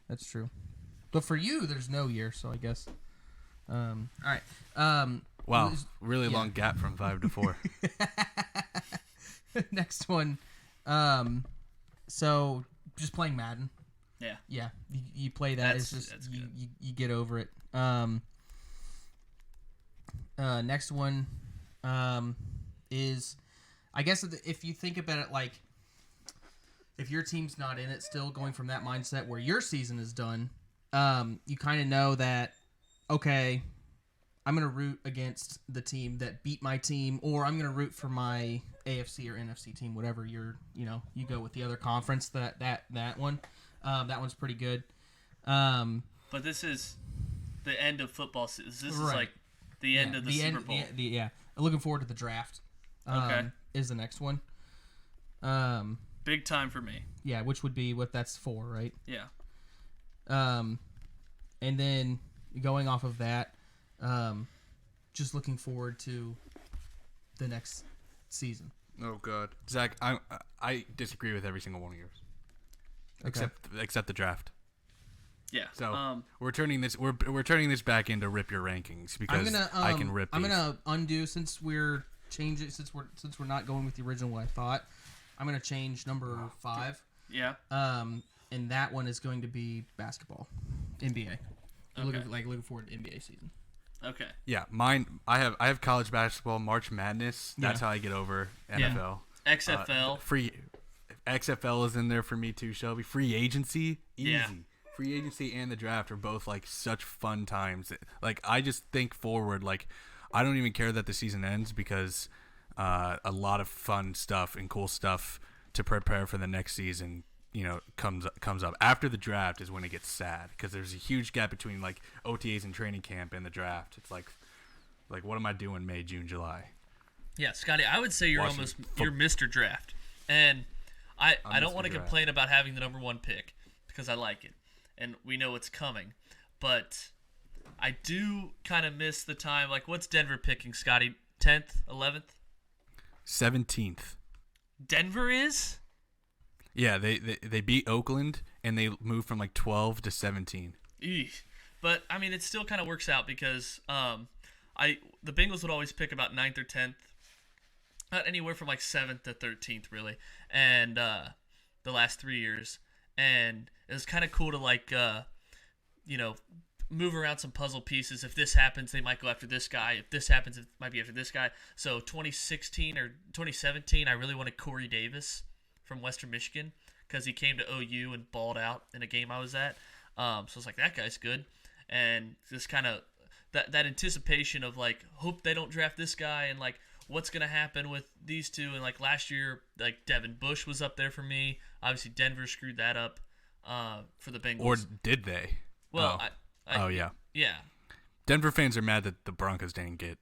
Speaker 3: That's true. But for you, there's no year, so I guess. All right.
Speaker 2: Wow,
Speaker 3: Lose-
Speaker 2: really
Speaker 3: yeah.
Speaker 2: long gap from 5 to 4.
Speaker 3: Next one. So just playing Madden.
Speaker 1: Yeah.
Speaker 3: Yeah, you play that.
Speaker 1: That's-
Speaker 3: It's just
Speaker 1: that's
Speaker 3: you,
Speaker 1: good.
Speaker 3: you get over it. Next one is, I guess if you think about it, like if your team's not in it, still going from that mindset where your season is done, you kind of know that, okay, I'm gonna root against the team that beat my team, or I'm gonna root for my AFC or NFC team, whatever you go with the other conference. That one, that one's pretty good.
Speaker 1: But this is the end of football season. This is
Speaker 3: Right.
Speaker 1: like the end of the Super Bowl.
Speaker 3: Yeah, looking forward to the draft.
Speaker 1: Okay.
Speaker 3: Is the next one.
Speaker 1: Big time for me.
Speaker 3: Yeah, which would be what that's for, right?
Speaker 1: Yeah.
Speaker 3: And then going off of that, just looking forward to the next season.
Speaker 2: Oh God, Zach, I disagree with every single one of yours, except the draft.
Speaker 1: Yeah.
Speaker 2: So we're turning this back into rip your rankings because I can rip.
Speaker 3: I'm
Speaker 2: these.
Speaker 3: gonna undo since we're changing since we're not going with the original what I thought. I'm gonna change number 5.
Speaker 1: yeah.
Speaker 3: And that one is going to be basketball, NBA. I'm
Speaker 1: Okay.
Speaker 3: looking forward to NBA season.
Speaker 1: Okay.
Speaker 2: Yeah, mine. I have college basketball, March Madness. That's
Speaker 3: Yeah.
Speaker 2: how I get over NFL.
Speaker 1: XFL.
Speaker 2: Free XFL is in there for me too, Shelby. Free agency, easy.
Speaker 1: Yeah.
Speaker 2: Free agency and the draft are both like such fun times. Like I just think forward. Like I don't even care that the season ends because a lot of fun stuff and cool stuff to prepare for the next season. Comes up after the draft is when it gets sad because there's a huge gap between like OTAs and training camp and the draft. It's like what am I doing May, June, July?
Speaker 1: Yeah, Scotty, I would say you're
Speaker 2: Watching
Speaker 1: almost you're Mr. Draft, and I don't
Speaker 2: Mr.
Speaker 1: want to
Speaker 2: Draft.
Speaker 1: complain about having the number 1 pick because I like it, and we know it's coming, but I do kind of miss the time. Like, what's Denver picking, Scotty? 10th, 11th?
Speaker 2: 17th.
Speaker 1: Denver is?
Speaker 2: Yeah, they beat Oakland and they moved from like 12 to 17.
Speaker 1: Eesh. But I mean, it still kind of works out because the Bengals would always pick about 9th or 10th, not anywhere from like 7th to 13th really, and the last 3 years, and it was kind of cool to like move around some puzzle pieces. If this happens, they might go after this guy. If this happens, it might be after this guy. So 2016 or 2017, I really wanted Corey Davis from Western Michigan because he came to OU and balled out in a game I was at. So I was like, that guy's good. And just kind of that anticipation of, like, hope they don't draft this guy and, like, what's going to happen with these two. And, like, last year, like, Devin Bush was up there for me. Obviously, Denver screwed that up for the Bengals.
Speaker 2: Or did they?
Speaker 1: Well,
Speaker 2: oh, yeah.
Speaker 1: Yeah.
Speaker 2: Denver fans are mad that the Broncos didn't get.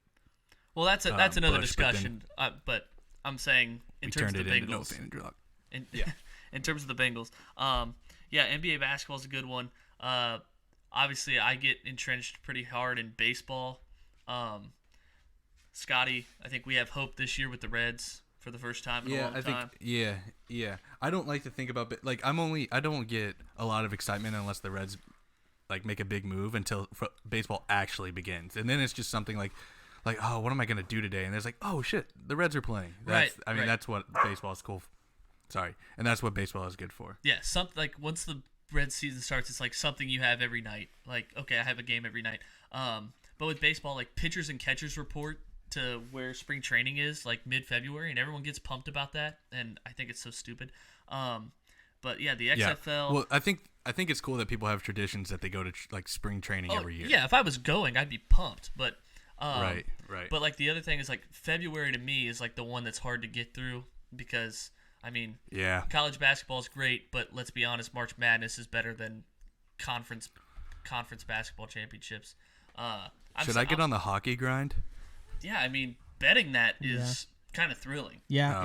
Speaker 1: Well, that's another
Speaker 2: Bush,
Speaker 1: discussion. But I'm saying in terms of the
Speaker 2: into
Speaker 1: Bengals.
Speaker 2: Andrew Luck.
Speaker 1: In terms of the Bengals. NBA basketball is a good one. Obviously, I get entrenched pretty hard in baseball. Scotty, I think we have hope this year with the Reds for the first time in a long time.
Speaker 2: Yeah. I don't like to think about it. Like, I don't get a lot of excitement unless the Reds like make a big move until baseball actually begins, and then it's just something like, oh, what am I gonna do today? And there's like, oh shit, the Reds are playing. That's what baseball is cool. Sorry, and that's what baseball is good for.
Speaker 1: Yeah, something like once the Reds season starts, it's like something you have every night. Like, okay, I have a game every night. But with baseball, like pitchers and catchers report to where spring training is like mid-February, and everyone gets pumped about that, and I think it's so stupid. But yeah, the XFL.
Speaker 2: Yeah. Well, I think it's cool that people have traditions that they go to like spring training every year.
Speaker 1: Yeah, if I was going, I'd be pumped. But
Speaker 2: right.
Speaker 1: But like the other thing is like February to me is like the one that's hard to get through because I mean, college basketball is great, but let's be honest, March Madness is better than conference basketball championships.
Speaker 2: Should I get on the hockey grind?
Speaker 1: Yeah, I mean, betting that is kind of thrilling.
Speaker 3: Yeah,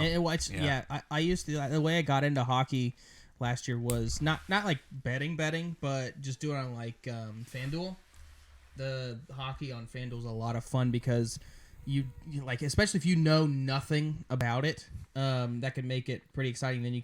Speaker 3: I used to. The way I got into hockey last year was not like betting, but just doing it on like FanDuel. The hockey on FanDuel is a lot of fun because you like, especially if you know nothing about it, that can make it pretty exciting. Then you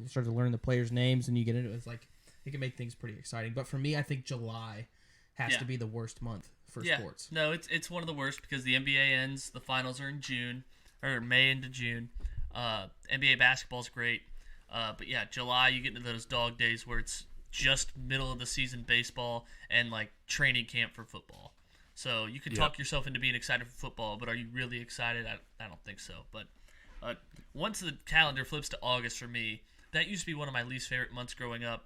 Speaker 3: start to learn the players' names and you get into it. It's like it can make things pretty exciting. But for me, I think July has to be the worst month for sports.
Speaker 1: No, it's one of the worst because the NBA ends. The finals are in June or May into June. NBA basketball's great. But yeah, July you get into those dog days where it's just middle of the season baseball and like training camp for football. So you can talk yourself into being excited for football, but are you really excited? I don't think so. But once the calendar flips to August for me, that used to be one of my least favorite months growing up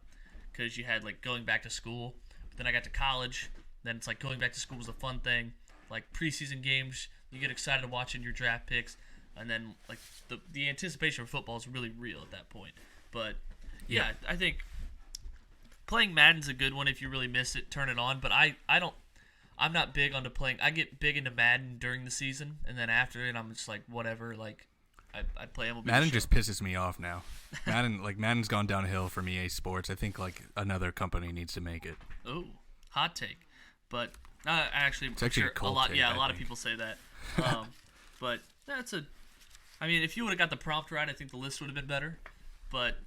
Speaker 1: because you had like going back to school. But then I got to college. Then it's like going back to school was a fun thing. Like preseason games, you get excited watching your draft picks. And then like the anticipation for football is really real at that point. But yeah, I think playing Madden's a good one if you really miss it, turn it on. But I'm not big onto playing. I get big into Madden during the season, and then after it, I'm just like whatever. Like I play MLB.
Speaker 2: Madden just pisses me off now. Madden's gone downhill from EA Sports. I think like another company needs to make it.
Speaker 1: Oh, hot take, but actually,
Speaker 2: it's actually a cold take.
Speaker 1: Yeah, a lot of people say that. But that's a. I mean, if you would have got the prompt right, I think the list would have been better. But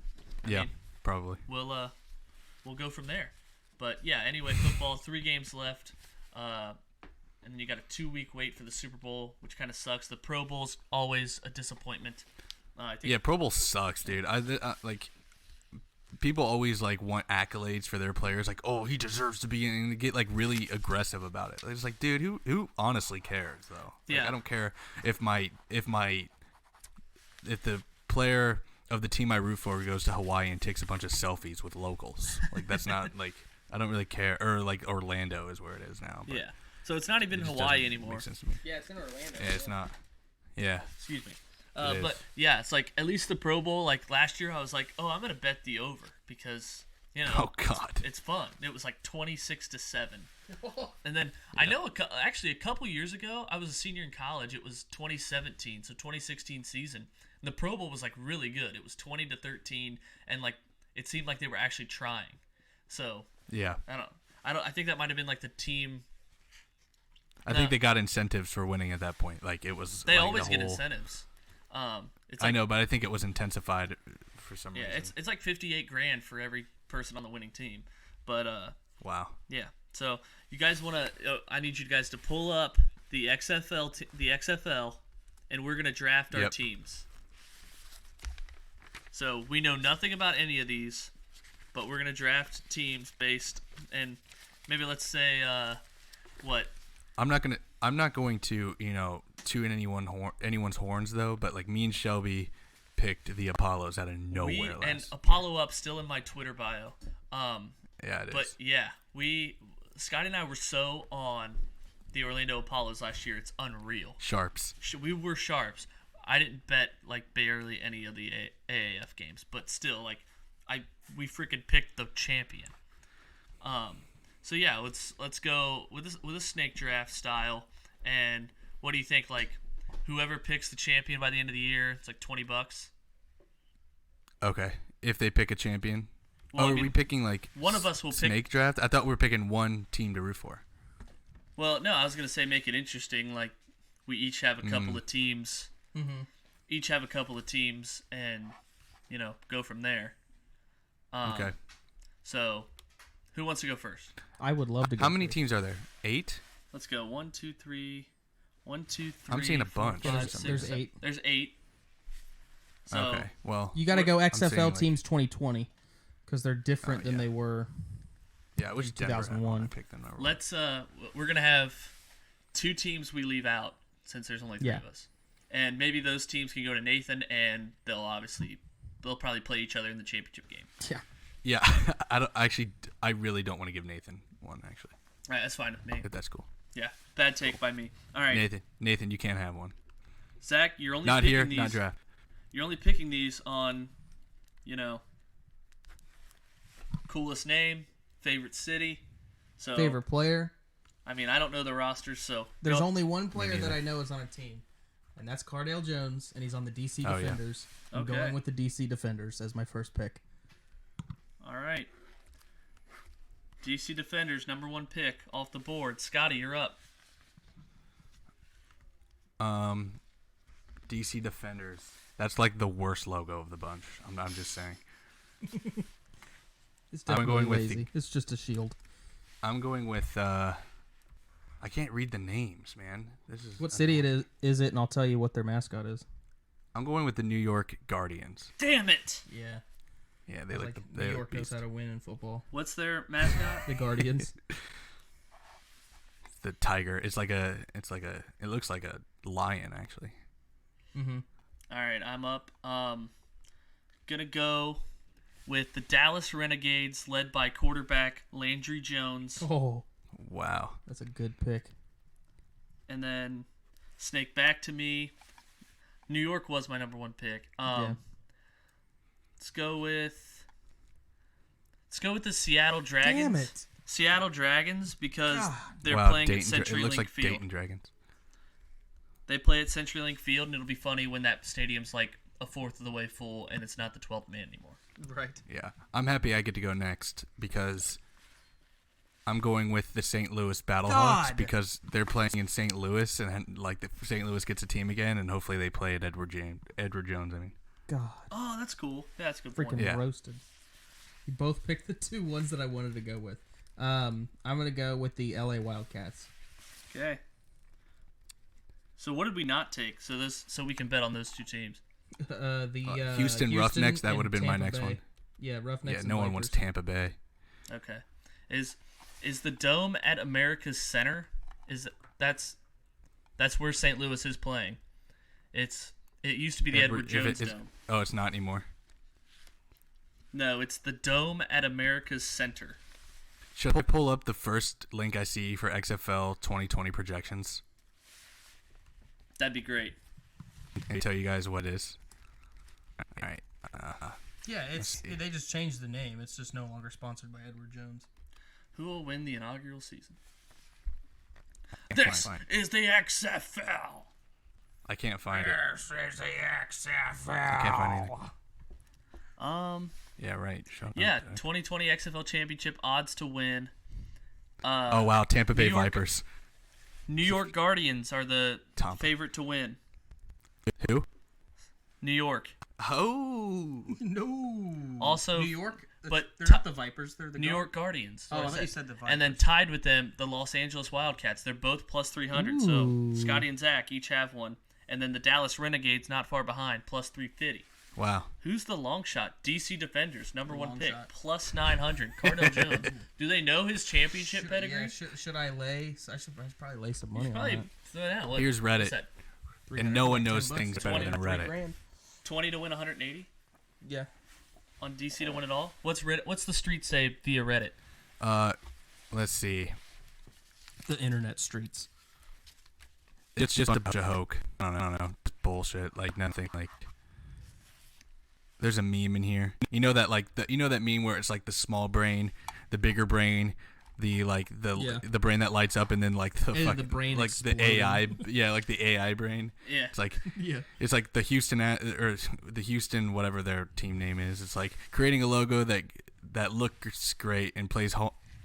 Speaker 1: I mean,
Speaker 2: probably.
Speaker 1: We'll go from there. But yeah, anyway, football, 3 games left. And then you got a 2-week wait for the Super Bowl, which kind of sucks. The Pro Bowl's always a disappointment. I think
Speaker 2: Pro Bowl sucks, dude. I like people always like want accolades for their players, like, oh, he deserves to be in, and get like really aggressive about it. It's like, dude, who honestly cares though? Like, I don't care if the player of the team I root for goes to Hawaii and takes a bunch of selfies with locals. Like that's not like. I don't really care. Or like Orlando is where it is now. But
Speaker 1: so it's not even Hawaii anymore.
Speaker 2: Makes sense to me.
Speaker 3: Yeah, it's in Orlando.
Speaker 2: Yeah, it's not. Yeah.
Speaker 1: Excuse me. But yeah, it's like at least the Pro Bowl. Like last year, I was like, oh, I'm gonna bet the over because
Speaker 2: oh god,
Speaker 1: it's fun. It was like 26-7, and then I know actually a couple years ago, I was a senior in college. It was 2017, so 2016 season. And the Pro Bowl was like really good. It was 20-13, and like it seemed like they were actually trying. So.
Speaker 2: Yeah.
Speaker 1: I think that might have been like the team.
Speaker 2: I think they got incentives for winning at that point. Like it was.
Speaker 1: They
Speaker 2: like
Speaker 1: always get incentives. It's like,
Speaker 2: I know, but I think it was intensified for some reason.
Speaker 1: Yeah, it's like $58,000 for every person on the winning team. But
Speaker 2: wow.
Speaker 1: Yeah. So you guys want to? I need you guys to pull up the XFL, and we're gonna draft our teams. So we know nothing about any of these. But we're gonna draft teams based, and maybe let's say what?
Speaker 2: I'm not going to toot anyone's horns though. But like me and Shelby picked the Apollos out of nowhere
Speaker 1: and
Speaker 2: last.
Speaker 1: Apollo Up still in my Twitter bio.
Speaker 2: Yeah, it is.
Speaker 1: But yeah, Scotty and I were so on the Orlando Apollos last year. It's unreal.
Speaker 2: Sharps.
Speaker 1: We were sharps. I didn't bet like barely any of the AAF games, but still, like, we freaking picked the champion. So yeah, let's go with a snake draft style. And what do you think? Like, whoever picks the champion by the end of the year, it's like $20.
Speaker 2: Okay. If they pick a champion.
Speaker 1: Well,
Speaker 2: are we picking like
Speaker 1: one of us will
Speaker 2: snake
Speaker 1: pick.
Speaker 2: draft? I thought we were picking one team to root for.
Speaker 1: Well, no, I was gonna say make it interesting. Like, we each have a couple of teams.
Speaker 3: Mm-hmm.
Speaker 1: Each have a couple of teams, and go from there.
Speaker 2: Okay.
Speaker 1: So, who wants to go first?
Speaker 3: I would love to go
Speaker 2: How many
Speaker 3: first.
Speaker 2: teams are there? 8?
Speaker 1: Let's go. 1, 2, 3. 1, 2, 3.
Speaker 2: I'm seeing a
Speaker 1: 4,
Speaker 2: bunch.
Speaker 1: 5,
Speaker 3: There's-
Speaker 1: 6,
Speaker 3: there's
Speaker 1: 7.
Speaker 3: 8.
Speaker 1: There's 8. So,
Speaker 2: Okay. Well,
Speaker 3: You got to go
Speaker 2: I'm
Speaker 3: XFL
Speaker 2: saying, like-
Speaker 3: teams 2020 because they're different than
Speaker 2: yeah.
Speaker 3: they were.
Speaker 2: yeah, it was
Speaker 3: in
Speaker 2: Denver.
Speaker 3: 2001.
Speaker 2: I picked them over.
Speaker 1: let's. We're gonna have 2 teams we leave out since there's only 3
Speaker 3: Yeah.
Speaker 1: of us, and maybe those teams can go to Nathan, and they'll probably play each other in the championship game.
Speaker 3: Yeah.
Speaker 2: Yeah, I really don't want to give Nathan one actually.
Speaker 1: All right, that's fine with me.
Speaker 2: If that's cool.
Speaker 1: Yeah, bad take by me. All right,
Speaker 2: Nathan, you can't have one.
Speaker 1: Zach, you're only
Speaker 2: Not
Speaker 1: picking
Speaker 2: here,
Speaker 1: these.
Speaker 2: not draft.
Speaker 1: You're only picking these on, coolest name, favorite city. So
Speaker 3: Favorite player.
Speaker 1: I mean, I don't know the rosters, so
Speaker 3: There's
Speaker 1: go.
Speaker 3: only one player
Speaker 2: neither.
Speaker 3: that I know is on a team, and that's Cardale Jones, and he's on the DC
Speaker 2: Oh, yeah.
Speaker 3: Defenders. I'm
Speaker 1: Okay.
Speaker 3: going with the DC Defenders as my first pick.
Speaker 1: All right. DC Defenders, number 1 pick off the board. Scotty, you're up.
Speaker 2: DC Defenders. That's like the worst logo of the bunch. I'm just saying.
Speaker 3: It's
Speaker 2: I'm
Speaker 3: definitely
Speaker 2: going with
Speaker 3: lazy. It's just a shield.
Speaker 2: I'm going with I can't read the names, man. This is
Speaker 3: What city is it? And I'll tell you what their mascot is.
Speaker 2: I'm going with the New York Guardians.
Speaker 1: Damn it!
Speaker 3: Yeah.
Speaker 2: Yeah, they
Speaker 3: Like
Speaker 2: they
Speaker 3: New
Speaker 2: look
Speaker 3: York knows
Speaker 2: beast.
Speaker 3: how to win in football.
Speaker 1: What's their mascot?
Speaker 3: The Guardians.
Speaker 2: The tiger. It looks like a lion actually.
Speaker 3: Mm-hmm.
Speaker 1: All right, I'm up. Gonna go with the Dallas Renegades, led by quarterback Landry Jones,
Speaker 3: Oh,
Speaker 2: Wow.
Speaker 3: that's a good pick.
Speaker 1: and then snake back to me. New York was my number 1 pick.
Speaker 3: Yeah.
Speaker 1: Let's go with the Seattle Dragons.
Speaker 3: Damn it.
Speaker 1: Seattle Dragons because
Speaker 3: God.
Speaker 1: they're
Speaker 2: Wow,
Speaker 1: playing at
Speaker 2: Dayton, it
Speaker 1: CenturyLink
Speaker 2: looks like
Speaker 1: Field.
Speaker 2: Dayton Dragons.
Speaker 1: They play at CenturyLink Field, and it'll be funny when that stadium's like a fourth of the way full, and it's not the 12th man anymore.
Speaker 3: Right.
Speaker 2: Yeah. I'm happy I get to go next because I'm going with the St. Louis Battlehawks
Speaker 3: God.
Speaker 2: because they're playing in St. Louis and like the St. Louis gets a team again and hopefully they play at Edward Jones. I mean.
Speaker 3: God.
Speaker 1: Oh, that's cool. Yeah, that's a good
Speaker 3: Freaking
Speaker 1: point.
Speaker 2: Yeah.
Speaker 3: roasted. You both picked the 2 ones that I wanted to go with. I'm going to go with the LA Wildcats.
Speaker 1: Okay. So what did we not take? So we can bet on those 2 teams.
Speaker 2: Houston Roughnecks, that
Speaker 3: and
Speaker 2: would have been my
Speaker 3: Tampa
Speaker 2: next
Speaker 3: Bay.
Speaker 2: one.
Speaker 3: Yeah, Roughnecks.
Speaker 2: Yeah,
Speaker 3: and
Speaker 2: no one wants
Speaker 3: Vipers.
Speaker 2: Tampa Bay.
Speaker 1: Okay. Is the Dome at America's Center? That's where St. Louis is playing. It used to be the Edward Jones Dome.
Speaker 2: Oh, it's not anymore.
Speaker 1: No, it's the Dome at America's Center.
Speaker 2: Should I pull up the first link I see for XFL 2020 projections
Speaker 1: That'd be great.
Speaker 2: and tell you guys what it is? All right.
Speaker 3: Yeah,
Speaker 2: see.
Speaker 3: they just changed the name. It's just no longer sponsored by Edward Jones.
Speaker 1: Who will win the inaugural season?
Speaker 2: Fine,
Speaker 1: This
Speaker 2: fine.
Speaker 1: is the XFL.
Speaker 2: I can't find it.
Speaker 3: This is the XFL.
Speaker 2: I can't find anything.
Speaker 1: Um.
Speaker 2: Yeah, right. Shut up.
Speaker 1: Yeah, 2020 XFL Championship odds to win.
Speaker 2: Oh, wow. Tampa Bay
Speaker 1: New York-
Speaker 2: Vipers.
Speaker 1: New York Guardians are the
Speaker 2: Tom.
Speaker 1: favorite to win.
Speaker 2: Who?
Speaker 1: New York.
Speaker 2: Oh.
Speaker 3: No.
Speaker 1: Also,
Speaker 3: New York,
Speaker 1: but
Speaker 3: they're
Speaker 1: ti-
Speaker 3: not the Vipers. They're the
Speaker 1: New York Guardians.
Speaker 3: Oh, I
Speaker 1: What
Speaker 3: thought you
Speaker 1: said.
Speaker 3: said the
Speaker 1: And then
Speaker 3: Vipers.
Speaker 1: tied with them, the Los Angeles Wildcats. They're both plus 300.
Speaker 3: Ooh.
Speaker 1: So Scotty and Zach each have one. And then the Dallas Renegades not far behind, plus 350.
Speaker 2: Wow.
Speaker 1: Who's the long shot? DC Defenders, number 1
Speaker 3: Long
Speaker 1: pick,
Speaker 3: shot.
Speaker 1: plus 900. Cardell Jones. Do they know his championship pedigree?
Speaker 3: Yeah, should I lay? I should probably lay some money on
Speaker 1: Probably
Speaker 3: that.
Speaker 1: throw it out. What,
Speaker 2: Here's Reddit.
Speaker 1: what's that?
Speaker 2: And no one knows
Speaker 3: 10
Speaker 2: things
Speaker 3: bucks,
Speaker 2: better than
Speaker 1: 20
Speaker 2: Reddit.
Speaker 3: $3,000.
Speaker 1: 20 to win 180
Speaker 3: Yeah.
Speaker 1: on DC to win it all. What's the street say via Reddit?
Speaker 2: Let's see.
Speaker 3: The internet streets.
Speaker 2: It's just a bunch of hoke. I don't know. It's bullshit. Like nothing. Like there's a meme in here. You know that that meme where it's like the small brain, the bigger brain, the brain that lights up, and then like
Speaker 3: the brain
Speaker 2: like
Speaker 3: exploding.
Speaker 2: the AI. Yeah, like the AI brain.
Speaker 1: Yeah.
Speaker 2: It's like
Speaker 3: Yeah.
Speaker 2: It's like the Houston whatever their team name is. It's like creating a logo that looks great and plays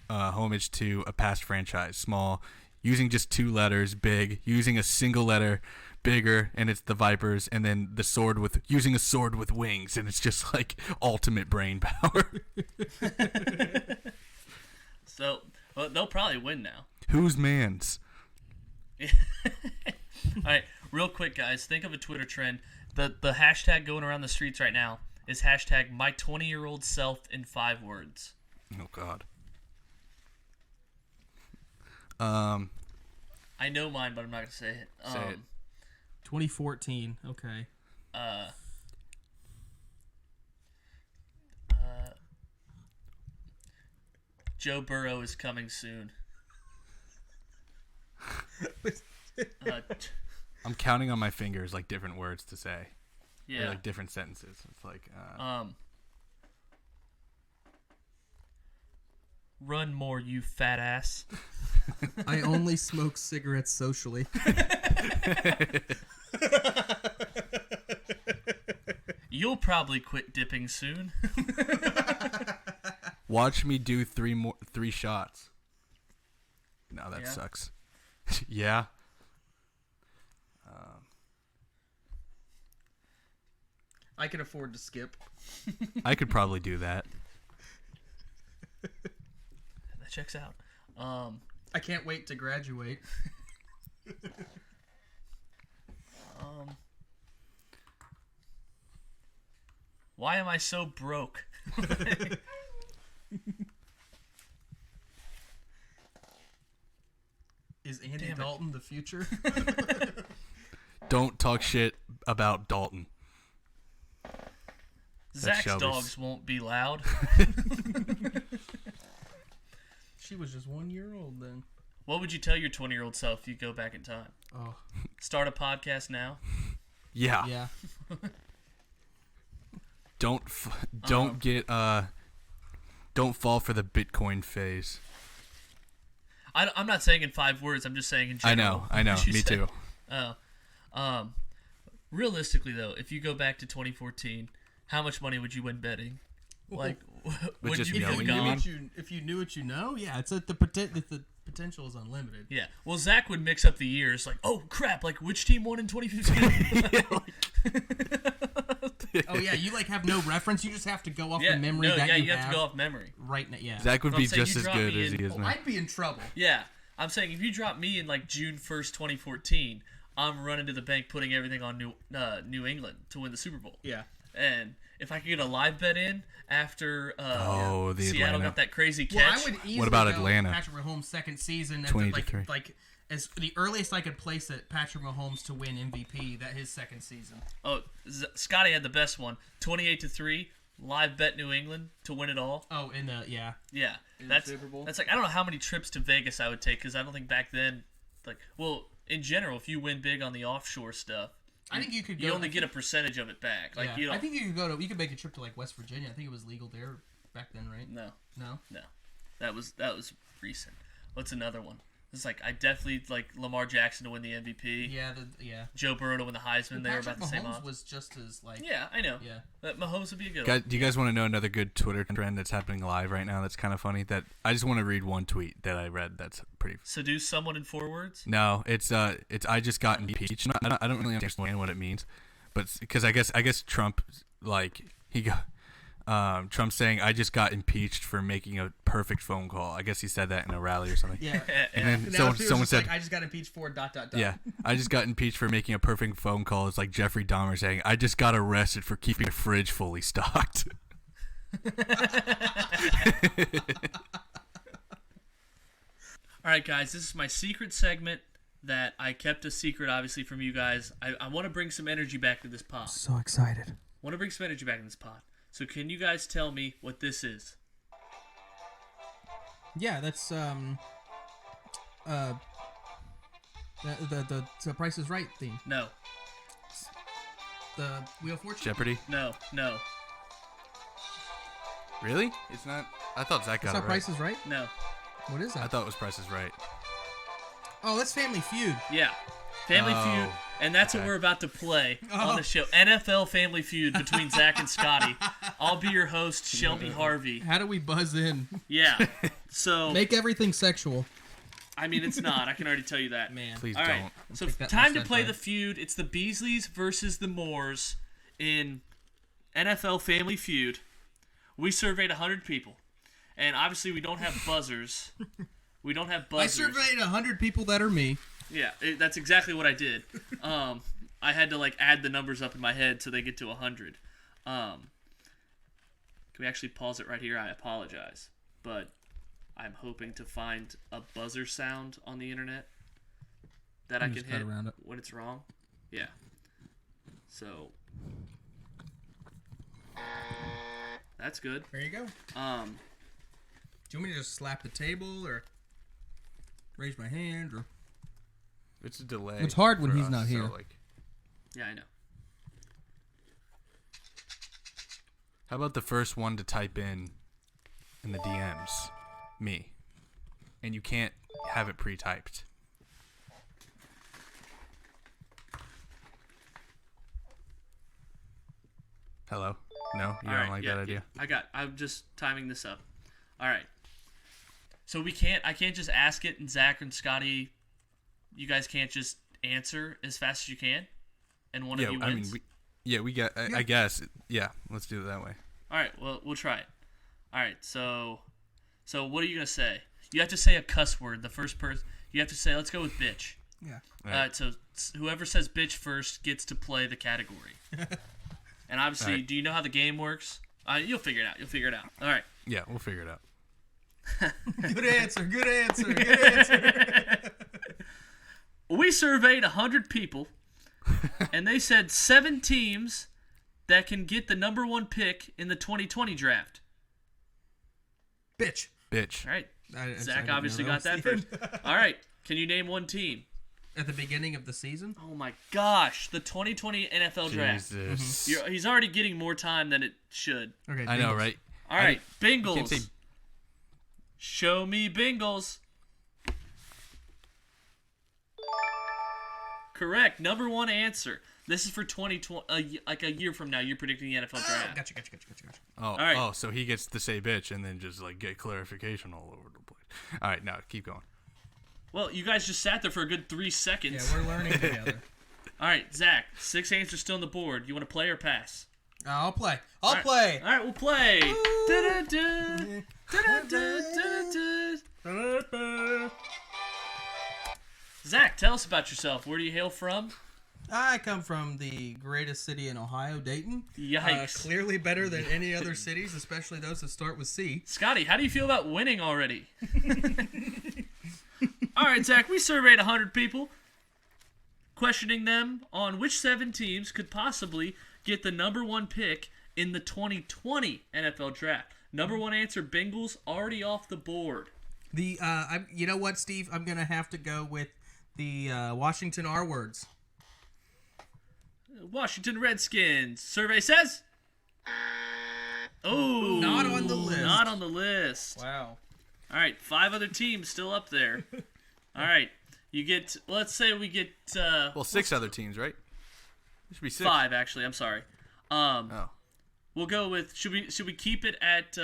Speaker 2: homage to a past franchise. Small, using just 2 letters. Big, using a single letter. Bigger, and it's the Vipers, and then using a sword with wings, and it's just like ultimate brain power.
Speaker 1: So they'll probably win now.
Speaker 2: Whose man's?
Speaker 1: All right, real quick, guys. Think of a Twitter trend. The hashtag going around the streets right now is hashtag my 20-year-old self in 5 words.
Speaker 2: Oh God.
Speaker 1: I know mine, but I'm not gonna say it.
Speaker 2: Say it.
Speaker 3: 2014. Okay.
Speaker 1: Joe Burrow is coming soon.
Speaker 2: I'm counting on my fingers like different words to say.
Speaker 1: Yeah.
Speaker 2: Or, like different sentences. It's like
Speaker 1: Run more, you fat ass.
Speaker 3: I only smoke cigarettes socially.
Speaker 1: You'll probably quit dipping soon.
Speaker 2: watch me do 3 shots. No, that
Speaker 1: Yeah?
Speaker 2: sucks. Yeah.
Speaker 3: I can afford to skip.
Speaker 2: I could probably do that.
Speaker 1: That checks out.
Speaker 3: I can't wait to graduate.
Speaker 1: Why am I so broke?
Speaker 3: Is Andy
Speaker 1: Damn it.
Speaker 3: Dalton the future?
Speaker 2: Don't talk shit about Dalton.
Speaker 1: Zach's
Speaker 2: Shelby's.
Speaker 1: dogs won't be loud.
Speaker 3: She was just 1 year old then.
Speaker 1: What would you tell your 20-year-old self if you go back in time?
Speaker 3: Oh.
Speaker 1: Start a podcast now?
Speaker 2: Yeah.
Speaker 3: Yeah.
Speaker 2: Don't fall for the Bitcoin phase.
Speaker 1: I'm not saying in 5 words. I'm just saying in general.
Speaker 2: I know.
Speaker 1: What you
Speaker 2: Me
Speaker 1: said.
Speaker 2: too.
Speaker 1: Oh. Realistically, though, if you go back to 2014, how much money would you win betting? Like, would
Speaker 2: just
Speaker 1: you
Speaker 2: knowing,
Speaker 1: be
Speaker 2: you
Speaker 1: gone?
Speaker 2: mean?
Speaker 3: If you knew what you know, yeah, it's the potential is unlimited.
Speaker 1: Yeah. Well, Zach would mix up the years. Like, oh crap! Like, which team won in 2015?
Speaker 3: Oh yeah, you like have no reference. You just have to go off the memory
Speaker 1: no,
Speaker 3: that
Speaker 1: you have to go off memory.
Speaker 3: right now. Yeah.
Speaker 2: Zach would
Speaker 1: I'm
Speaker 2: be
Speaker 1: saying
Speaker 2: just
Speaker 1: you
Speaker 2: as
Speaker 1: drop
Speaker 2: good
Speaker 1: me
Speaker 2: as
Speaker 1: in-
Speaker 2: he is
Speaker 3: Oh,
Speaker 2: now.
Speaker 3: I'd be in trouble.
Speaker 1: Yeah. I'm saying if you drop me in like June 1st, 2014, I'm running to the bank, putting everything on New England to win the Super Bowl.
Speaker 3: Yeah.
Speaker 1: And if I could get a live bet in after
Speaker 2: the
Speaker 1: Seattle
Speaker 2: Atlanta.
Speaker 1: got that crazy
Speaker 3: Well,
Speaker 1: catch,
Speaker 3: I would easily
Speaker 2: What about
Speaker 3: go
Speaker 2: Atlanta?
Speaker 3: Patrick Mahomes' second season. At
Speaker 2: 20-3.
Speaker 3: like as the earliest I could place it, Patrick Mahomes to win MVP. That his second season.
Speaker 1: Scotty had the best one, 28-3, live bet New England to win it all.
Speaker 3: Oh, in the yeah.
Speaker 1: Yeah,
Speaker 3: In
Speaker 1: that's
Speaker 3: the Super Bowl?
Speaker 1: That's like I don't know how many trips to Vegas I would take because I don't think back then, like, well, in general, if you win big on the offshore stuff,
Speaker 3: I think you could go.
Speaker 1: you only get a percentage of it back. Like
Speaker 3: yeah.
Speaker 1: you don't.
Speaker 3: I think you could go to. You could make a trip to like West Virginia. I think it was legal there back then, right?
Speaker 1: no,
Speaker 3: No.
Speaker 1: that was recent. What's another one? It's like I definitely like Lamar Jackson to win the MVP.
Speaker 3: Yeah.
Speaker 1: Joe Burrow to win the Heisman. They were about the same
Speaker 3: Mahomes
Speaker 1: odds.
Speaker 3: was just as like.
Speaker 1: Yeah, I know.
Speaker 3: Yeah.
Speaker 1: But Mahomes would be a good
Speaker 2: Guys,
Speaker 1: one.
Speaker 2: do you guys want to know another good Twitter trend that's happening live right now that's kind of funny? That I just want to read one tweet that I read that's pretty.
Speaker 1: Seduce someone in 4 words.
Speaker 2: No, it's I just got impeached. I don't really understand what it means, but because I guess Trump Trump's saying I just got impeached for making a perfect phone call. I guess he said that in a rally or something.
Speaker 3: Yeah.
Speaker 2: And then
Speaker 3: Now, if he was
Speaker 2: someone
Speaker 3: just
Speaker 2: said,
Speaker 3: like, I just got impeached for ...
Speaker 2: yeah, I just got impeached for making a perfect phone call. It's like Jeffrey Dahmer saying, I just got arrested for keeping the fridge fully stocked.
Speaker 1: All right, guys, this is my secret segment that I kept a secret, obviously, from you guys. I want to bring some energy back to this pod.
Speaker 3: So excited.
Speaker 1: Want to bring some energy back in this pod. So can you guys tell me what this is?
Speaker 3: Yeah, that's the Price is Right theme.
Speaker 1: No.
Speaker 3: The Wheel of Fortune.
Speaker 2: Jeopardy?
Speaker 1: No.
Speaker 2: Really? It's not. I thought Zach got
Speaker 3: That's
Speaker 2: it
Speaker 3: not
Speaker 2: right.
Speaker 3: Price is Right.
Speaker 1: No.
Speaker 3: What is
Speaker 2: I
Speaker 3: that?
Speaker 2: thought it was Price is Right.
Speaker 3: Oh, that's Family Feud.
Speaker 1: Yeah. Family
Speaker 2: Oh,
Speaker 1: Feud. And that's what
Speaker 2: okay.
Speaker 1: we're about to play on the show. NFL Family Feud between Zach and Scotty. I'll be your host, Shelby Harvey.
Speaker 3: How do we buzz in?
Speaker 1: Yeah. So,
Speaker 3: Make everything sexual.
Speaker 1: I mean, it's not. I can already tell you that.
Speaker 3: Man.
Speaker 2: Please
Speaker 1: All
Speaker 2: don't.
Speaker 1: right. So
Speaker 3: Take that
Speaker 1: time to
Speaker 3: mustache
Speaker 1: play
Speaker 3: back.
Speaker 1: the feud. It's the Beasleys versus the Moores in NFL Family Feud. We surveyed 100 people. And obviously we don't have buzzers. We don't have
Speaker 3: I
Speaker 1: buzzers.
Speaker 3: surveyed 100 people that are me.
Speaker 1: Yeah, that's exactly what I did. I had to add the numbers up in my head so they get to 100. Can we actually pause it right here? I apologize, but I'm hoping to find a buzzer sound on the internet that I can
Speaker 3: just cut
Speaker 1: hit
Speaker 3: around it.
Speaker 1: when it's wrong. Yeah. So that's good.
Speaker 3: There you go. Do you want me to just slap the table or raise my hand or?
Speaker 2: It's a delay.
Speaker 3: It's hard when
Speaker 2: for
Speaker 3: he's
Speaker 2: us,
Speaker 3: not
Speaker 2: so,
Speaker 3: here.
Speaker 1: Yeah, I know.
Speaker 2: How about the first one to type in the DMs? Me. And you can't have it pre-typed. Hello? No? You
Speaker 1: All
Speaker 2: don't
Speaker 1: right,
Speaker 2: like
Speaker 1: yeah,
Speaker 2: that idea?
Speaker 1: yeah. I'm just timing this up. All right. So I can't just ask it, and Zach and Scotty, you guys can't just answer as fast as you can, and one of you wins.
Speaker 2: we got. I guess. Yeah, let's do it that way.
Speaker 1: All right, well, we'll try it. All right, so what are you gonna say? You have to say a cuss word. The first person you have to say. Let's go with bitch.
Speaker 3: Yeah.
Speaker 2: All right.
Speaker 1: So whoever says bitch first gets to play the category. And obviously,
Speaker 2: All right.
Speaker 1: do you know how the game works? You'll figure it out. All right.
Speaker 2: Yeah, we'll figure it out.
Speaker 3: Good answer. Good answer. Good answer.
Speaker 1: We surveyed 100 people, and they said 7 teams that can get the number 1 pick in the 2020 draft.
Speaker 3: Bitch.
Speaker 2: Bitch.
Speaker 1: All right.
Speaker 3: I
Speaker 1: Zach
Speaker 3: didn't
Speaker 1: obviously
Speaker 3: know
Speaker 1: got that
Speaker 3: Steven.
Speaker 1: first. All right. Can you name one team?
Speaker 3: At the beginning of the season?
Speaker 1: Oh, my gosh. The 2020 NFL draft.
Speaker 2: Jesus.
Speaker 1: He's already getting more time than it should.
Speaker 3: Okay.
Speaker 2: I know,
Speaker 3: Bengals.
Speaker 2: right?
Speaker 1: All right.
Speaker 2: You can't
Speaker 1: Bengals.
Speaker 2: say
Speaker 1: Show me Bengals. Correct. Number 1 answer. This is for 2020, like a year from now. You're predicting the NFL draft.
Speaker 3: Gotcha.
Speaker 2: Oh,
Speaker 1: right.
Speaker 2: so he gets to say bitch and then just get clarification all over the place. All right, now keep going.
Speaker 1: Well, you guys just sat there for a good 3
Speaker 3: Yeah,
Speaker 1: seconds.
Speaker 3: we're learning together.
Speaker 1: All right, Zach. 6 answers still on the board. You want to play or pass?
Speaker 3: I'll play. I'll
Speaker 1: All right.
Speaker 3: play.
Speaker 1: All right, we'll play. Da-da-da. Da-da-da. Da-da-da. Zach, tell us about yourself. Where do you hail from?
Speaker 3: I come from the greatest city in Ohio, Dayton.
Speaker 1: Yikes.
Speaker 3: Clearly better than any other cities, especially those that start with C.
Speaker 1: Scotty, how do you feel about winning already? All right, Zach, we surveyed 100 people, questioning them on which 7 teams could possibly get the number 1 pick in the 2020 NFL draft. Number 1 answer, Bengals, already off the board.
Speaker 3: You know what, Steve? I'm gonna have to go with the Washington R words.
Speaker 1: Washington Redskins. Survey says... Oh,
Speaker 3: Not on the list.
Speaker 1: Not on the list.
Speaker 3: Wow.
Speaker 1: All right, 5 other teams still up there. All right, you get. Let's say we get.
Speaker 2: Well, 6 other teams, right? It should be 6.
Speaker 1: 5 actually. I'm sorry.
Speaker 2: Oh.
Speaker 1: We'll go with. Should we keep it at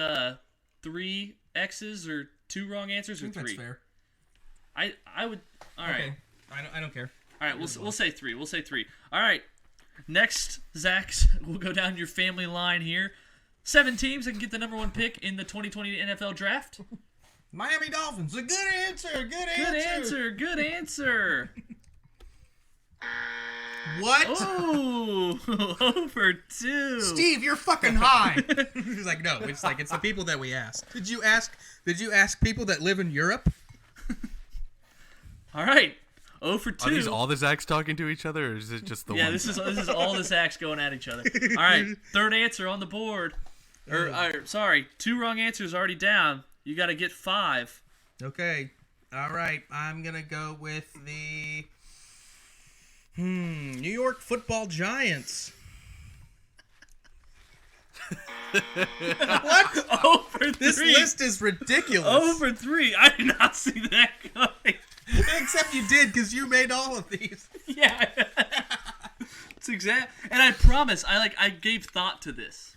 Speaker 1: 3 X's or 2 wrong answers
Speaker 3: I
Speaker 1: or
Speaker 3: think
Speaker 1: 3?
Speaker 3: that's fair.
Speaker 1: I would. All right.
Speaker 3: Okay. I don't care.
Speaker 1: All right. We'll say 3. We'll say 3. All right. Next, Zach, we'll go down your family line here. 7 teams that can get the number 1 pick in the 2020 NFL draft.
Speaker 3: Miami Dolphins. A good answer. Good answer.
Speaker 1: Good answer. Good answer.
Speaker 3: What?
Speaker 1: Oh, over 2.
Speaker 3: Steve, you're fucking high. He's like, no, it's the people that we asked. Did you ask people that live in Europe?
Speaker 1: All right. 0 for 2.
Speaker 2: Are these all the Zacks talking to each other, or is it just the
Speaker 1: Yeah,
Speaker 2: one?
Speaker 1: this is all the Zacks going at each other. All right, third answer on the board. Sorry, 2 wrong answers already down. You got to get 5.
Speaker 3: Okay. All right. I'm going to go with the New York Football Giants. What?
Speaker 1: 0 for 3.
Speaker 3: This list is ridiculous.
Speaker 1: 0 for 3. I did not see that coming.
Speaker 3: Except you did, because you made all of these.
Speaker 1: Yeah. It's exact. And I promise, I gave thought to this.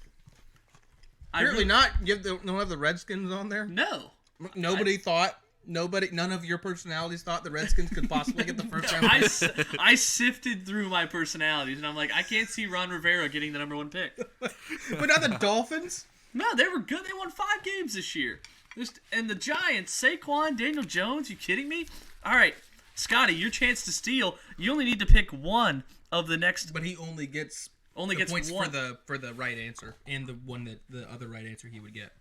Speaker 3: Apparently not. You don't have the Redskins on there?
Speaker 1: No.
Speaker 3: Nobody thought. None of your personalities thought the Redskins could possibly get the first round pick.
Speaker 1: I sifted through my personalities, and I'm like, I can't see Ron Rivera getting the number 1 pick.
Speaker 3: But not the Dolphins?
Speaker 1: No, they were good. They won 5 games this year. And the Giants, Saquon, Daniel Jones, you kidding me? All right, Scotty, your chance to steal. You only need to pick one of the next.
Speaker 3: But he only gets points
Speaker 1: one
Speaker 3: for the right answer, and the one that the other right answer he would get.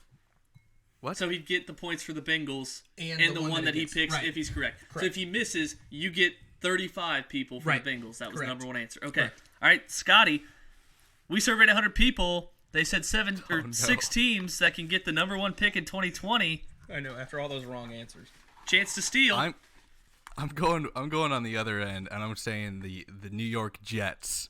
Speaker 2: What?
Speaker 1: So he'd get the points for the Bengals
Speaker 3: And
Speaker 1: the one that he picks
Speaker 3: right.
Speaker 1: if he's correct. So
Speaker 3: Correct.
Speaker 1: if he misses, you get 35 people for
Speaker 3: Right.
Speaker 1: the Bengals. That was
Speaker 3: Correct.
Speaker 1: the number 1 answer. Okay.
Speaker 3: Correct.
Speaker 1: All right, Scotty. We surveyed 100 people. They said 6 teams that can get the number 1 pick in 2020.
Speaker 3: I know. After all those wrong answers.
Speaker 1: Chance to steal.
Speaker 2: I'm going on the other end, and I'm saying the New York Jets.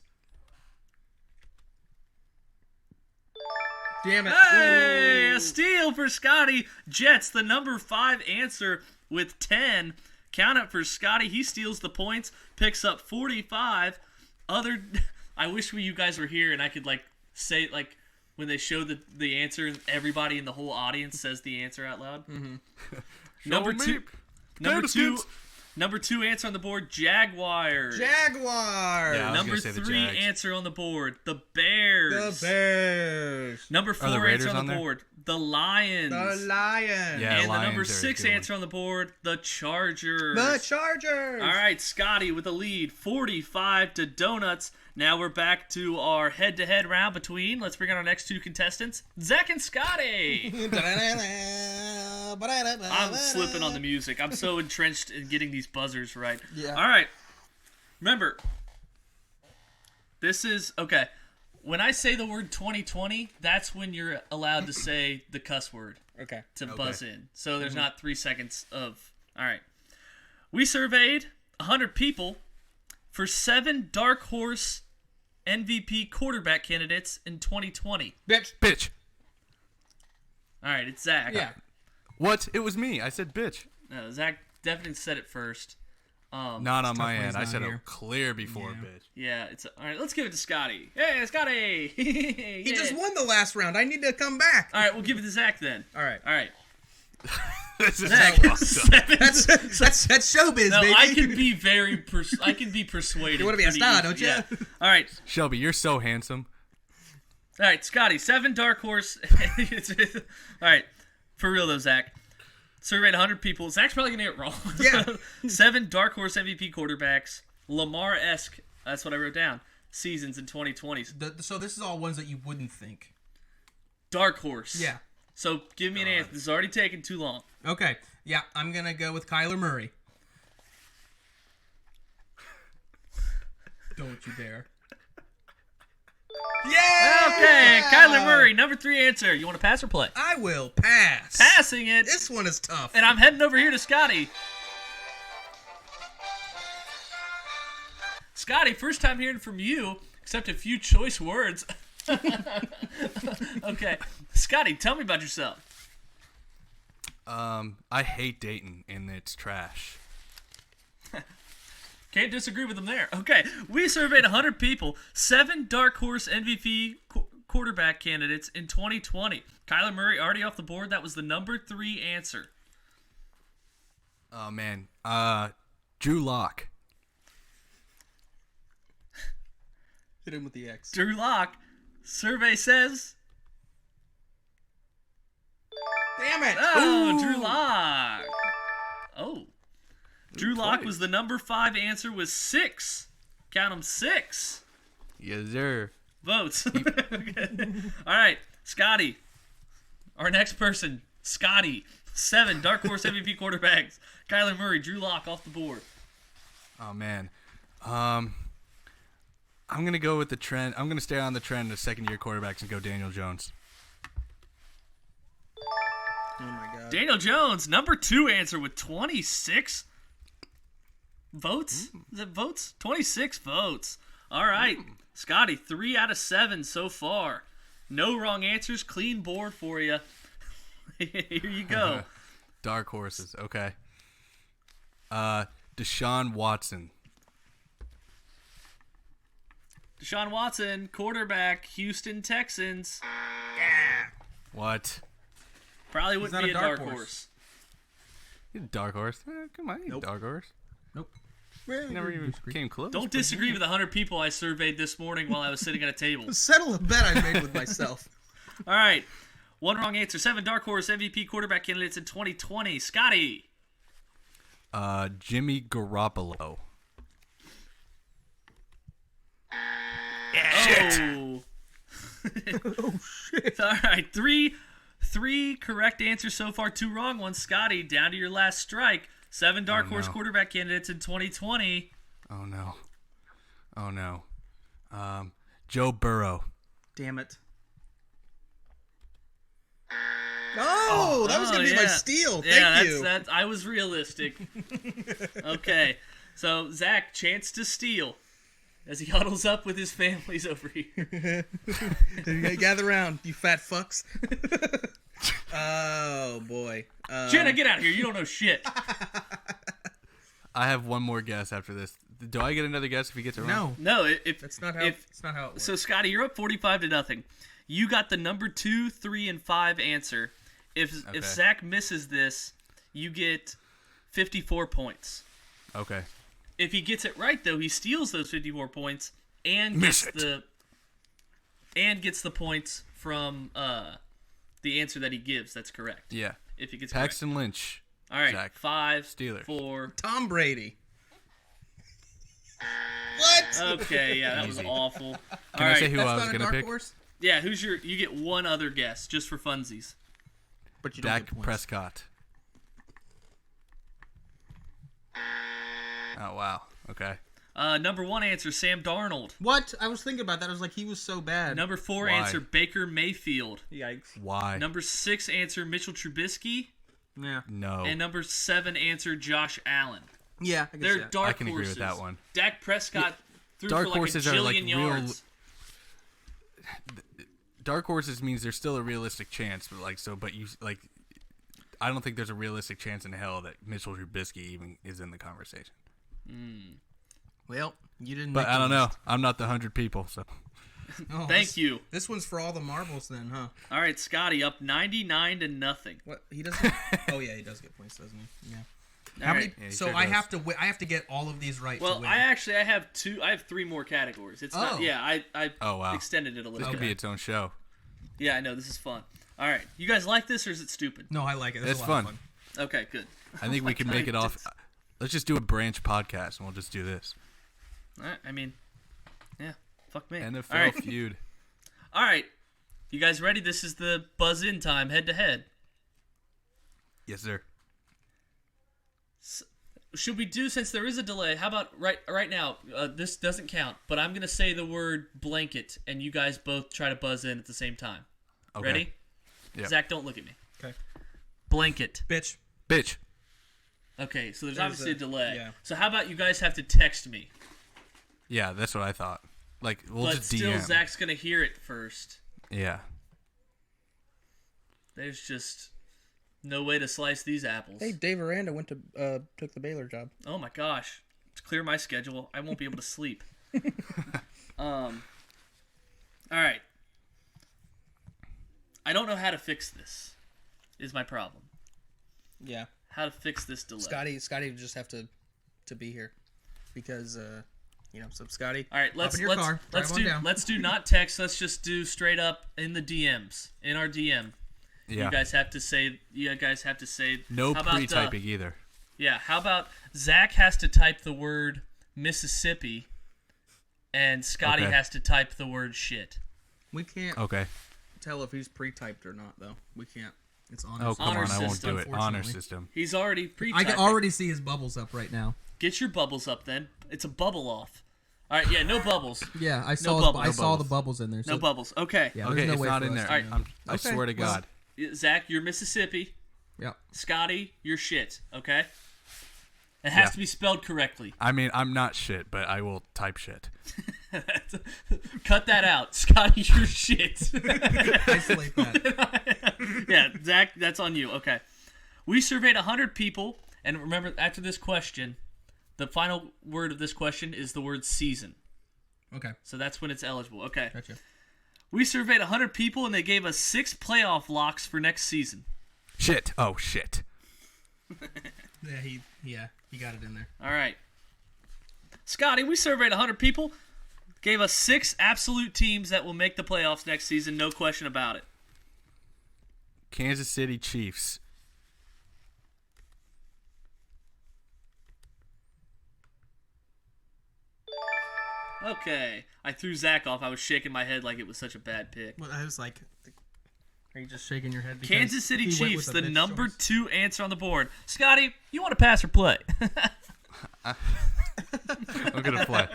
Speaker 3: Damn it!
Speaker 1: Hey,
Speaker 3: Ooh.
Speaker 1: a steal for Scotty. Jets, the number 5 answer with 10. Count up for Scotty. He steals the points, picks up 45. I wish you guys were here and I could say when they show the answer and everybody in the whole audience says the answer out loud. Mm-hmm. Number two answer on the board, Jaguars.
Speaker 3: Jaguars.
Speaker 2: Yeah, I was
Speaker 1: Number
Speaker 2: gonna say the
Speaker 1: 3
Speaker 2: Jags.
Speaker 1: answer on the board, the Bears.
Speaker 3: The Bears.
Speaker 1: Number
Speaker 2: Are the
Speaker 1: 4
Speaker 2: Raiders
Speaker 1: answer on
Speaker 2: on
Speaker 1: the
Speaker 2: there?
Speaker 1: board, the Lions.
Speaker 3: The Lions.
Speaker 2: Yeah,
Speaker 1: And the
Speaker 2: Lions
Speaker 1: number
Speaker 2: are a
Speaker 1: 6
Speaker 2: good one.
Speaker 1: answer on the board, the Chargers.
Speaker 3: The Chargers.
Speaker 1: All right, Scotty with the lead, 45 to donuts. Now we're back to our head-to-head round between. Let's bring on our next 2 contestants, Zach and Scotty. I'm slipping on the music. I'm so entrenched in getting these buzzers right.
Speaker 3: Yeah.
Speaker 1: All right. Remember, this is okay. When I say the word 2020, that's when you're allowed to say the cuss word
Speaker 3: Okay.
Speaker 1: to buzz in. So there's not 3 seconds of. All right. We surveyed 100 people for 7 dark horse MVP quarterback candidates in 2020.
Speaker 2: Bitch.
Speaker 1: All right, it's Zach.
Speaker 3: Yeah.
Speaker 2: What? It was me. I said bitch.
Speaker 1: No, Zach definitely said it first.
Speaker 2: Not on my
Speaker 3: when he's
Speaker 2: end. I
Speaker 3: not
Speaker 2: said
Speaker 3: here.
Speaker 2: it clear before
Speaker 3: Yeah.
Speaker 2: bitch.
Speaker 1: Yeah, it's all right. Let's give it to Scotty. Hey, Scotty!
Speaker 3: He just won the last round. I need to come back.
Speaker 1: All right, we'll give it to Zach then.
Speaker 3: All right.
Speaker 1: All right,
Speaker 2: This is
Speaker 1: Zach.
Speaker 2: fucked up.
Speaker 1: 7.
Speaker 3: That's showbiz,
Speaker 1: No,
Speaker 3: baby.
Speaker 1: I can be very. I can be persuaded.
Speaker 3: You wanna be a
Speaker 1: pretty
Speaker 3: star,
Speaker 1: easily.
Speaker 3: don't you?
Speaker 1: Yeah. All right,
Speaker 2: Shelby, you're so handsome.
Speaker 1: all right, Scotty. 7 dark horse. All right, for real though, Zach. Surveyed 100 people. Zach's probably gonna get it wrong.
Speaker 3: Yeah.
Speaker 1: 7 dark horse MVP quarterbacks, Lamar-esque. That's what I wrote down. Seasons in 2020.
Speaker 3: So this is all ones that you wouldn't think.
Speaker 1: Dark horse.
Speaker 3: Yeah.
Speaker 1: So give me an answer. This is already taking too long.
Speaker 3: Okay. Yeah, I'm gonna go with Kyler Murray. Don't you dare. Yeah.
Speaker 1: Okay, Kyler Murray, number 3 answer. You want to pass or play?
Speaker 3: I will pass.
Speaker 1: Passing it.
Speaker 3: This one is tough.
Speaker 1: And I'm heading over here to Scotty. Scotty, first time hearing from you, except a few choice words. Okay. Scotty, tell me about yourself.
Speaker 2: I hate Dayton, and it's trash.
Speaker 1: Can't disagree with them there. Okay, we surveyed 100 people, 7 dark horse MVP quarterback candidates in 2020. Kyler Murray already off the board. That was the number 3 answer.
Speaker 2: Oh man. Drew Lock.
Speaker 3: Hit him with the X.
Speaker 1: Drew Lock. Survey says.
Speaker 3: Damn it.
Speaker 1: Oh,
Speaker 2: Ooh.
Speaker 1: Drew Lock. Oh. Drew Lock
Speaker 2: played.
Speaker 1: was the number 5 answer with 6. Count them 6
Speaker 2: Yes, sir.
Speaker 1: votes. Okay. All right, Scotty. Our next person, Scotty. 7 dark horse MVP quarterbacks. Kyler Murray, Drew Lock off the board.
Speaker 2: Oh man. I'm gonna go with the trend. I'm gonna stay on the trend of second-year quarterbacks and go Daniel Jones.
Speaker 3: Oh my god.
Speaker 1: Daniel Jones, number 2 answer with 26 votes. Is it votes? 26 votes. All right, Scotty, 3 out of 7 so far. No wrong answers. Clean board for you. Here you go.
Speaker 2: Dark horses. Okay. Deshaun Watson.
Speaker 1: Deshaun Watson, quarterback, Houston Texans.
Speaker 2: What?
Speaker 1: Probably wouldn't
Speaker 3: not
Speaker 1: be
Speaker 3: a
Speaker 1: a dark
Speaker 3: dark
Speaker 1: horse.
Speaker 2: He's a dark horse. Come on, he's
Speaker 3: Nope.
Speaker 2: a dark horse.
Speaker 3: Nope.
Speaker 2: He never even came close.
Speaker 1: Don't disagree with the 100 people I surveyed this morning while I was sitting at a table.
Speaker 3: Settle a bet I made with myself.
Speaker 1: All right. 1 wrong answer. 7 dark horse MVP quarterback candidates in 2020. Scotty.
Speaker 2: Jimmy Garoppolo.
Speaker 1: Oh. Oh, shit. All right. Three correct answers so far. 2 wrong ones. Scotty, down to your last strike. 7 dark horse quarterback candidates in 2020.
Speaker 2: Oh, no. Oh, no. Joe Burrow.
Speaker 3: Damn it. Oh, that was going to be my steal. Thank you.
Speaker 1: That's I was realistic. Okay. So, Zach, chance to steal as he huddles up with his families over here.
Speaker 3: Gather around, you fat fucks. Oh, boy.
Speaker 1: Jenna, get out of here. You don't know shit.
Speaker 2: I have one more guess after this. Do I get another guess if he gets it wrong?
Speaker 3: No.
Speaker 1: No,
Speaker 3: That's not how it works.
Speaker 1: So, Scotty, you're up 45-0. You got the number 2, 3, and 5 answer. If Zach misses this, you get 54 points.
Speaker 2: Okay.
Speaker 1: If he gets it right, though, he steals those 54 points and gets the points from the answer that he gives. That's correct.
Speaker 2: Yeah.
Speaker 1: If he gets
Speaker 2: Paxton Lynch.
Speaker 1: correct. All right.
Speaker 2: Zach.
Speaker 1: 5,
Speaker 2: Steelers.
Speaker 1: 4.
Speaker 3: Tom Brady. What?
Speaker 1: Okay, yeah, that was
Speaker 2: Easy.
Speaker 1: awful.
Speaker 2: Can I say who
Speaker 3: That's
Speaker 2: I was
Speaker 3: not a
Speaker 2: going to
Speaker 3: dark
Speaker 2: pick?
Speaker 3: horse?
Speaker 1: Yeah, you get one other guess just for funsies.
Speaker 3: But you don't
Speaker 2: Dak
Speaker 3: get points.
Speaker 2: Prescott. Oh, wow. Okay.
Speaker 1: Number 1 answer, Sam Darnold.
Speaker 3: What? I was thinking about that. I was like, he was so bad.
Speaker 1: Number 4
Speaker 2: Why?
Speaker 1: answer, Baker Mayfield.
Speaker 3: Yikes.
Speaker 2: Why?
Speaker 1: Number 6 answer, Mitchell Trubisky.
Speaker 3: Yeah.
Speaker 2: No.
Speaker 1: And number 7 answer, Josh Allen.
Speaker 3: Yeah, I guess
Speaker 1: They're
Speaker 3: that.
Speaker 1: dark
Speaker 2: I can agree
Speaker 1: horses.
Speaker 2: with that one.
Speaker 1: Dak Prescott threw
Speaker 2: Dark
Speaker 1: for like
Speaker 2: horses
Speaker 1: a
Speaker 2: are, like,
Speaker 1: jillion
Speaker 2: real-
Speaker 1: yards.
Speaker 2: Dark horses means there's still a realistic chance, but I don't think there's a realistic chance in hell that Mitchell Trubisky even is in the conversation.
Speaker 3: Well, you didn't
Speaker 2: But
Speaker 3: make
Speaker 2: I
Speaker 3: the
Speaker 2: don't know.
Speaker 3: list.
Speaker 2: I'm not the 100 people, so.
Speaker 3: Oh,
Speaker 1: Thank you.
Speaker 3: This one's for all the marbles then, huh?
Speaker 1: All right, Scotty, up 99-0.
Speaker 3: What? He doesn't... Oh, yeah, he does get points, doesn't he? Yeah.
Speaker 1: All
Speaker 3: How
Speaker 1: right.
Speaker 3: many...
Speaker 2: Yeah, he
Speaker 3: so
Speaker 2: sure
Speaker 3: I
Speaker 2: does.
Speaker 3: have to get all of these right to
Speaker 1: Well,
Speaker 3: win.
Speaker 1: I have 3 more categories. It's not.
Speaker 3: Oh.
Speaker 1: Yeah, I
Speaker 2: Oh, wow.
Speaker 1: extended it a little
Speaker 2: This
Speaker 1: bit.
Speaker 2: could be its own show.
Speaker 1: Yeah, I know. This is fun. All right, you guys like this or is it stupid?
Speaker 3: No, I like it.
Speaker 2: It's
Speaker 3: a lot of
Speaker 2: fun.
Speaker 1: Okay, good.
Speaker 2: I think we can make it off. Let's just do a branch podcast, and we'll just do this.
Speaker 1: All right, I mean, yeah, fuck me.
Speaker 2: NFL
Speaker 1: All right.
Speaker 2: feud.
Speaker 1: All right, you guys ready? This is the buzz-in time, head-to-head.
Speaker 2: Yes, sir.
Speaker 1: Should we do, since there is a delay, how about right now, this doesn't count, but I'm going to say the word blanket, and you guys both try to buzz in at the same time.
Speaker 2: Okay.
Speaker 1: Ready?
Speaker 2: Yep.
Speaker 1: Zach, don't look at me.
Speaker 3: Okay.
Speaker 1: Blanket.
Speaker 3: Bitch.
Speaker 2: Bitch.
Speaker 1: Okay, so there's
Speaker 3: There's
Speaker 1: obviously a delay.
Speaker 3: yeah.
Speaker 1: So how about you guys have to text me?
Speaker 2: Yeah, that's what I thought. Like, we'll
Speaker 1: But
Speaker 2: just
Speaker 1: still,
Speaker 2: DM.
Speaker 1: Zach's going to hear it first.
Speaker 2: Yeah.
Speaker 1: There's just no way to slice these apples.
Speaker 3: Hey, Dave Aranda took the Baylor job.
Speaker 1: Oh my gosh. To clear my schedule, I won't be able to sleep. All right. I don't know how to fix this, is my problem.
Speaker 3: Yeah.
Speaker 1: How to fix this delay.
Speaker 3: Scotty would just have to be here because so Scotty.
Speaker 1: All right, let's
Speaker 3: hop in your car,
Speaker 1: let's
Speaker 3: drive on
Speaker 1: do
Speaker 3: down.
Speaker 1: let's do not text. Let's just do straight up in the DMs, in our DM.
Speaker 2: Yeah.
Speaker 1: You guys have to say.
Speaker 2: No
Speaker 1: how about,
Speaker 2: pre-typing either.
Speaker 1: Yeah. How about Zach has to type the word Mississippi, and Scotty
Speaker 2: Okay.
Speaker 1: has to type the word shit.
Speaker 3: We can't
Speaker 2: Okay.
Speaker 3: tell if he's pre-typed or not, though. We can't. It's on.
Speaker 2: Oh,
Speaker 3: his
Speaker 2: come
Speaker 1: Honor
Speaker 2: on. I won't
Speaker 1: system,
Speaker 2: do it. Honor
Speaker 3: unfortunately.
Speaker 2: system.
Speaker 1: He's already
Speaker 3: I
Speaker 1: pre-typing.
Speaker 3: can already see his bubbles up right now.
Speaker 1: Get your bubbles up then. It's a bubble off. All right, yeah, no bubbles.
Speaker 3: Yeah, I
Speaker 1: bubbles.
Speaker 3: saw the bubbles in there.
Speaker 1: No
Speaker 3: so
Speaker 1: bubbles. Okay.
Speaker 3: Yeah,
Speaker 2: Okay,
Speaker 3: there's no
Speaker 2: it's
Speaker 3: way
Speaker 2: not
Speaker 3: for
Speaker 2: in
Speaker 3: us
Speaker 2: there.
Speaker 3: to
Speaker 1: All right.
Speaker 3: know.
Speaker 2: I
Speaker 3: Okay,
Speaker 2: swear to
Speaker 3: well-
Speaker 2: God.
Speaker 1: Zach, you're Mississippi.
Speaker 3: Yeah.
Speaker 1: Scotty, you're shit. Okay. It has
Speaker 2: Yeah.
Speaker 1: to be spelled correctly.
Speaker 2: I mean, I'm not shit, but I will type shit.
Speaker 1: Cut that out. Scotty, you're shit.
Speaker 3: Isolate that.
Speaker 1: Yeah, Zach, that's on you. Okay. We surveyed 100 people, and remember, after this question, the final word of this question is the word season.
Speaker 3: Okay,
Speaker 1: So that's when it's eligible. Okay.
Speaker 3: gotcha.
Speaker 1: We surveyed 100 people, and they gave us 6 playoff locks for next season.
Speaker 2: Shit. Oh, shit.
Speaker 3: Yeah, he got it in there.
Speaker 1: All right. Scotty, we surveyed 100 people, gave us 6 absolute teams that will make the playoffs next season, no question about it.
Speaker 2: Kansas City Chiefs.
Speaker 1: Okay. I threw Zach off. I was shaking my head like it was such a bad pick.
Speaker 3: Well, I was like, are you just shaking your head? Because
Speaker 1: Kansas City
Speaker 3: he went
Speaker 1: Chiefs,
Speaker 3: with
Speaker 1: the
Speaker 3: a mixed
Speaker 1: number
Speaker 3: choice?
Speaker 1: 2 answer on the board. Scotty, you want to pass or play?
Speaker 2: I'm going to play.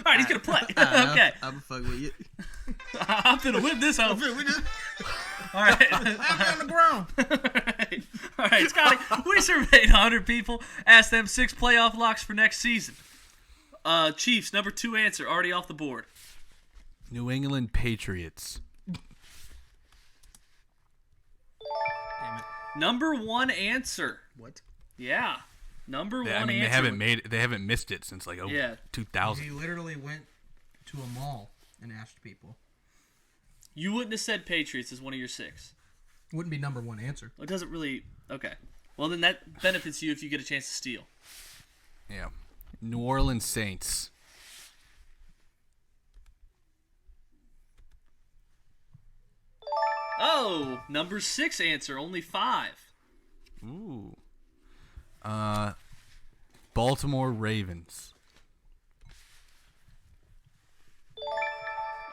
Speaker 1: All right, he's going to play. Okay.
Speaker 3: I'm fuck with you.
Speaker 1: I'm going to whip this out. All right.
Speaker 3: I'm on the ground.
Speaker 1: All right, Scotty, we surveyed 100 people, asked them 6 playoff locks for next season. Chiefs, number 2 answer, already off the board.
Speaker 2: New England Patriots.
Speaker 3: Damn it.
Speaker 1: Number 1 answer.
Speaker 3: What?
Speaker 1: Yeah. Number 1
Speaker 2: I mean,
Speaker 1: answer.
Speaker 2: they haven't missed it since like
Speaker 1: Yeah.
Speaker 2: 2000.
Speaker 3: He literally went to a mall and asked people.
Speaker 1: You wouldn't have said Patriots as one of your 6.
Speaker 3: Wouldn't be number 1 answer.
Speaker 1: It doesn't really. Okay. Well, then that benefits you if you get a chance to steal.
Speaker 2: Yeah. New Orleans Saints.
Speaker 1: Oh, number 6 answer, only 5.
Speaker 2: Ooh. Baltimore Ravens.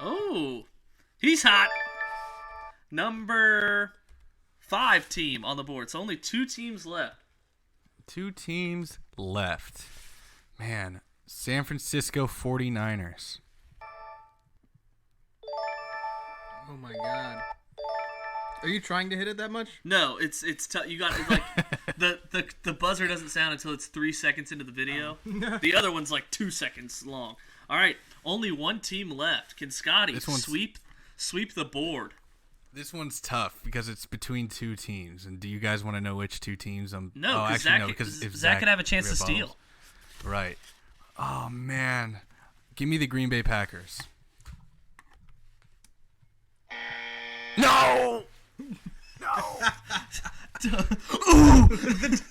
Speaker 1: Oh, he's hot. Number 5 team on the board. So only 2 teams left.
Speaker 2: 2 teams left. Man, San Francisco 49ers.
Speaker 3: Oh my god. Are you trying to hit it that much?
Speaker 1: No, it's you got like the buzzer doesn't sound until it's 3 seconds into the video. The other one's like 2 seconds long. All right, only 1 team left. Can Scotty
Speaker 2: This one's-
Speaker 1: sweep the board?
Speaker 2: This one's tough because it's between 2 teams. And do you guys want to know which 2 teams I'm...
Speaker 1: No,
Speaker 2: oh,
Speaker 1: because
Speaker 2: actually, no, because if
Speaker 1: Zach could have a chance to
Speaker 2: rebels-
Speaker 1: steal.
Speaker 2: Right. Oh, man. Give me the Green Bay Packers. No!
Speaker 3: The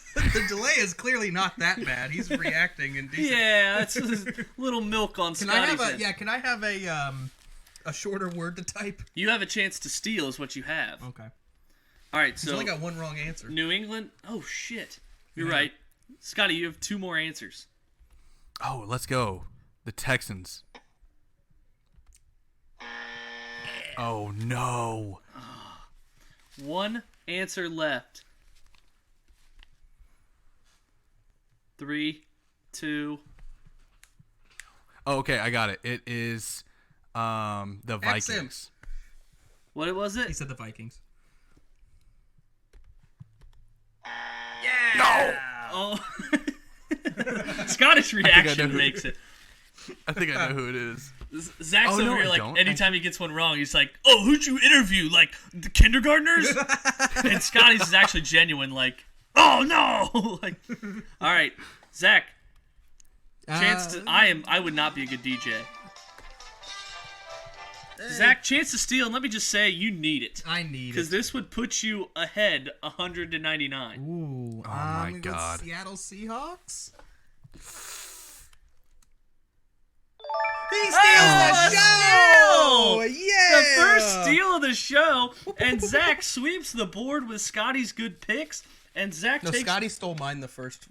Speaker 3: delay is clearly not that bad. He's reacting and decent.
Speaker 1: Yeah, that's a little milk on
Speaker 3: Can I
Speaker 1: Scotty's
Speaker 3: have a
Speaker 1: head.
Speaker 3: Can I have a shorter word to type?
Speaker 1: You have a chance to steal is what you have.
Speaker 3: Okay.
Speaker 1: All right,
Speaker 3: He's
Speaker 1: so
Speaker 3: only got one wrong answer.
Speaker 1: New England. Oh shit, you're
Speaker 3: Yeah.
Speaker 1: right. Scotty, you have 2 more answers.
Speaker 2: Oh, let's go. The Texans. Oh, no.
Speaker 1: 1 answer left. 3, 2.
Speaker 2: Oh, okay, I got it. It is the
Speaker 3: X him.
Speaker 2: Vikings.
Speaker 1: What was
Speaker 3: He
Speaker 1: it?
Speaker 3: said the Vikings.
Speaker 1: Oh. Scottish reaction
Speaker 2: who-
Speaker 1: makes it.
Speaker 2: I think I know who it is.
Speaker 1: Zach's
Speaker 2: Oh, no,
Speaker 1: over here
Speaker 2: I
Speaker 1: like
Speaker 2: don't.
Speaker 1: anytime he gets one wrong, he's like, "Oh, who'd you interview? Like the kindergartners?" And Scotty's is actually genuine, like, "Oh no!" Like, all right, Zach. Chance to I would not be a good DJ. Zach, chance to steal. And let me just say, you need it
Speaker 3: I need
Speaker 1: because
Speaker 3: it.
Speaker 1: this would put you ahead 100-99.
Speaker 3: Ooh.
Speaker 2: Oh my
Speaker 3: we go
Speaker 2: God.
Speaker 3: Seattle Seahawks. He steals
Speaker 1: Oh,
Speaker 3: the show!
Speaker 1: steal!
Speaker 3: Yeah!
Speaker 1: The first steal of the show, and Zach sweeps the board with Scotty's good picks, and Zach
Speaker 3: No,
Speaker 1: takes
Speaker 3: Scotty stole mine the first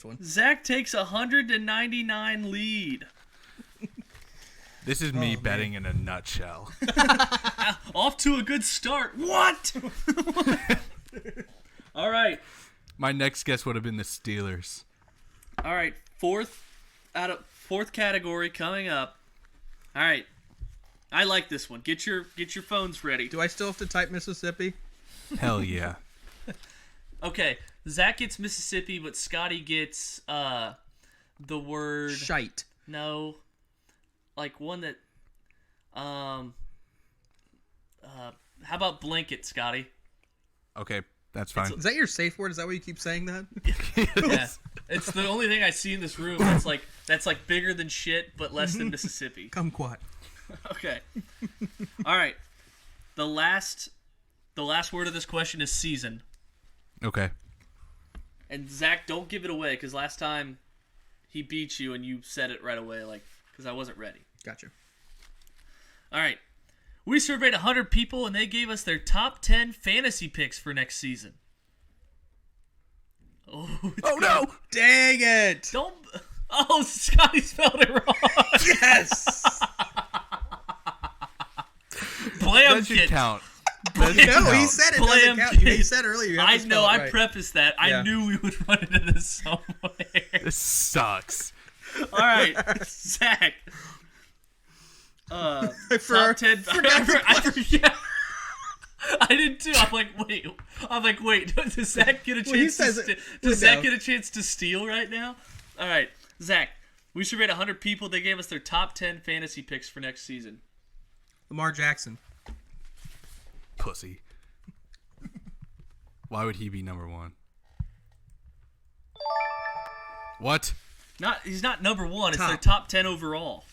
Speaker 3: one.
Speaker 1: Zach takes 100-99 lead.
Speaker 2: This is me betting in a nutshell.
Speaker 1: Off to a good start. What? All right.
Speaker 2: My next guess would have been the Steelers.
Speaker 1: All right, fourth category coming up. All right, I like this one. Get your phones ready.
Speaker 5: Do I still have to type Mississippi?
Speaker 2: Hell yeah.
Speaker 1: Okay, Zach gets Mississippi, but Scotty gets the word
Speaker 5: Shite.
Speaker 1: no, like one that how about blanket, Scotty?
Speaker 2: Okay, that's fine.
Speaker 5: Is that your safe word? Is that why you keep saying that?
Speaker 1: Yeah, it's the only thing I see in this room that's like bigger than shit, but less than Mississippi.
Speaker 5: Kumquat.
Speaker 1: Okay. All right. The last word of this question is season.
Speaker 2: Okay.
Speaker 1: And Zach, don't give it away because last time he beat you and you said it right away, like because I wasn't ready.
Speaker 5: Gotcha.
Speaker 1: All right. We surveyed 100 people and they gave us their top 10 fantasy picks for next season. Oh
Speaker 2: no!
Speaker 5: Dang it!
Speaker 1: Don't. Oh, Scotty spelled it wrong.
Speaker 5: Yes!
Speaker 2: That should
Speaker 1: Blamkit.
Speaker 2: count.
Speaker 5: No, he said it doesn't count. He said earlier. You have
Speaker 1: I
Speaker 5: to
Speaker 1: know.
Speaker 5: spell it
Speaker 1: I
Speaker 5: right.
Speaker 1: prefaced that.
Speaker 5: Yeah.
Speaker 1: I knew we would run into this somewhere.
Speaker 2: This sucks.
Speaker 1: All right, Zach. Top 10. Yeah. I did too. I'm like, wait. Does Zach get a chance?
Speaker 5: Well, he says it.
Speaker 1: Does
Speaker 5: We
Speaker 1: Zach
Speaker 5: know.
Speaker 1: get a chance to steal right now? All right, Zach. We surveyed 100 people. They gave us their top 10 fantasy picks for next season.
Speaker 5: Lamar Jackson.
Speaker 2: Pussy. Why would he be number one? What?
Speaker 1: He's not number one. It's
Speaker 5: Top.
Speaker 1: their top 10 overall.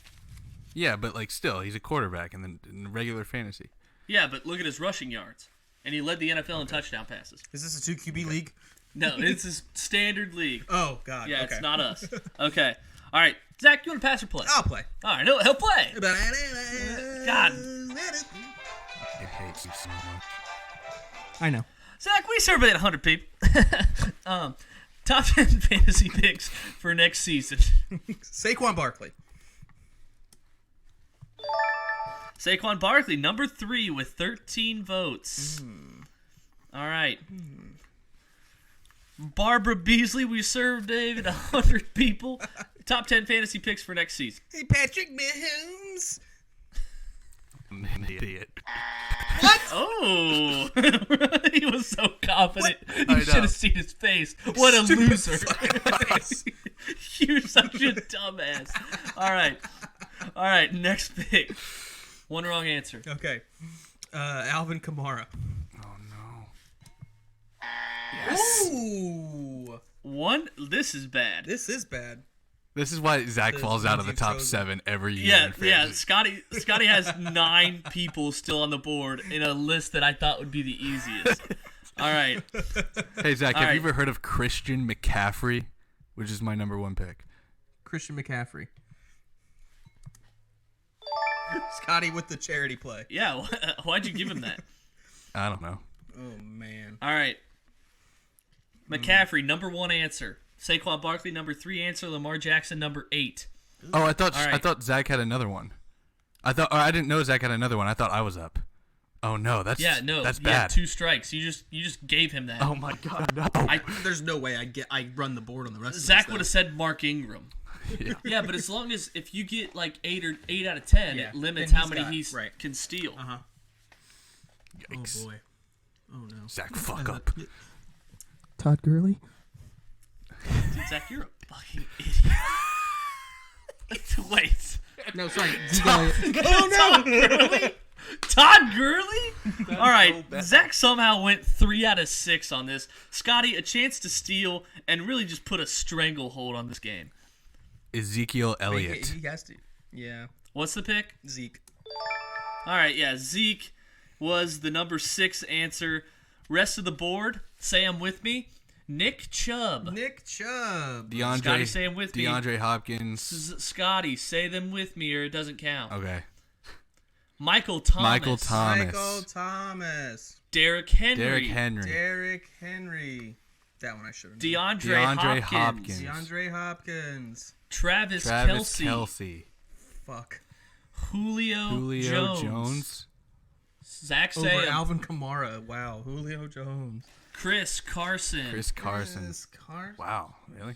Speaker 2: Yeah, but like still, he's a quarterback in regular fantasy.
Speaker 1: Yeah, but look at his rushing yards, and he led the NFL in touchdown passes.
Speaker 5: Is this a 2 QB league?
Speaker 1: No, it's a standard league.
Speaker 5: Oh, God.
Speaker 1: Yeah,
Speaker 5: okay.
Speaker 1: it's not us. Okay. All right. Zach, you want to pass or play?
Speaker 5: I'll play.
Speaker 1: All right. No, he'll play. God.
Speaker 2: I hate you so much.
Speaker 5: I know.
Speaker 1: Zach, we surveyed 100 people. Top 10 fantasy picks for next season.
Speaker 5: Saquon Barkley.
Speaker 1: Saquon Barkley, number 3 with 13 votes. All right. Barbara Beasley, we surveyed 100 people. Top 10 fantasy picks for next season.
Speaker 5: Hey, Patrick Mahomes.
Speaker 2: I'm an idiot.
Speaker 1: Oh, he was so confident.
Speaker 2: I
Speaker 1: You
Speaker 2: know.
Speaker 1: should have seen his face. What a loser. You're such a dumbass. All right, next pick. One wrong answer.
Speaker 5: Okay. Alvin Kamara.
Speaker 2: Oh no.
Speaker 5: Ooh.
Speaker 1: One, this is bad.
Speaker 5: This is bad.
Speaker 2: This is why Zach
Speaker 5: The
Speaker 2: falls out of the
Speaker 5: ones you've
Speaker 2: top
Speaker 5: chosen.
Speaker 2: 7 every year.
Speaker 1: Yeah,
Speaker 2: in
Speaker 1: yeah.
Speaker 2: fantasy.
Speaker 1: Scotty has 9 people still on the board in a list that I thought would be the easiest. All right.
Speaker 2: Hey Zach,
Speaker 1: All
Speaker 2: have
Speaker 1: right.
Speaker 2: you ever heard of Christian McCaffrey, which is my number 1 pick?
Speaker 5: Christian McCaffrey. Scotty with the charity play.
Speaker 1: Yeah, why'd you give him that?
Speaker 2: I don't know.
Speaker 5: Oh, man.
Speaker 1: All right. McCaffrey, number 1 answer. Saquon Barkley, number 3 answer. Lamar Jackson, number 8.
Speaker 2: Oh, I thought
Speaker 1: All right.
Speaker 2: I thought Zach had another one. I didn't know Zach had another one. I thought I was up. Oh no, that's
Speaker 1: That's
Speaker 2: bad.
Speaker 1: 2 strikes. You just gave him that.
Speaker 2: Oh my god, no.
Speaker 5: There's no way I run the board on the rest
Speaker 1: Zach
Speaker 5: of
Speaker 1: would have
Speaker 5: this.
Speaker 1: said Mark Ingram.
Speaker 2: Yeah.
Speaker 1: Yeah, but as long as if you get like 8 out of 10,
Speaker 5: Yeah,
Speaker 1: it limits
Speaker 5: then
Speaker 1: how
Speaker 5: he's
Speaker 1: many
Speaker 5: got-
Speaker 1: he
Speaker 5: right.
Speaker 1: can steal.
Speaker 5: Uh-huh.
Speaker 2: Yikes.
Speaker 5: Oh, boy. Oh, no.
Speaker 2: Zach, fuck up.
Speaker 3: Todd Gurley.
Speaker 1: Dude, Zach, you're a fucking idiot. Wait.
Speaker 3: No, sorry. Zeke Elliott.
Speaker 1: Todd Gurley? Todd Gurley? All right. Zach somehow went 3 out of 6 on this. Scotty, a chance to steal and really just put a stranglehold on this game.
Speaker 2: Ezekiel Elliott.
Speaker 5: He has to. Yeah.
Speaker 1: What's the pick?
Speaker 5: Zeke.
Speaker 1: All right, yeah. Zeke was the number 6 answer. Rest of the board, say I'm with me. Nick Chubb.
Speaker 5: Nick Chubb.
Speaker 1: Scotty, say him with me.
Speaker 2: DeAndre Hopkins.
Speaker 1: Scotty, say them with me or it doesn't count.
Speaker 2: Okay.
Speaker 1: Michael Thomas.
Speaker 2: Michael Thomas.
Speaker 5: Michael Thomas.
Speaker 1: Derrick Henry.
Speaker 5: Derrick Henry. That one I should have known.
Speaker 1: DeAndre
Speaker 2: Hopkins.
Speaker 5: DeAndre Hopkins.
Speaker 1: Travis
Speaker 2: Travis
Speaker 1: Kelce.
Speaker 2: Kelce.
Speaker 5: Fuck.
Speaker 1: Julio
Speaker 2: Jones.
Speaker 1: Zach
Speaker 5: Over
Speaker 1: say
Speaker 5: Alvin Kamara. Wow. Julio Jones.
Speaker 1: Chris Carson.
Speaker 2: Chris Carson.
Speaker 5: Yes, Carson.
Speaker 2: Wow, really?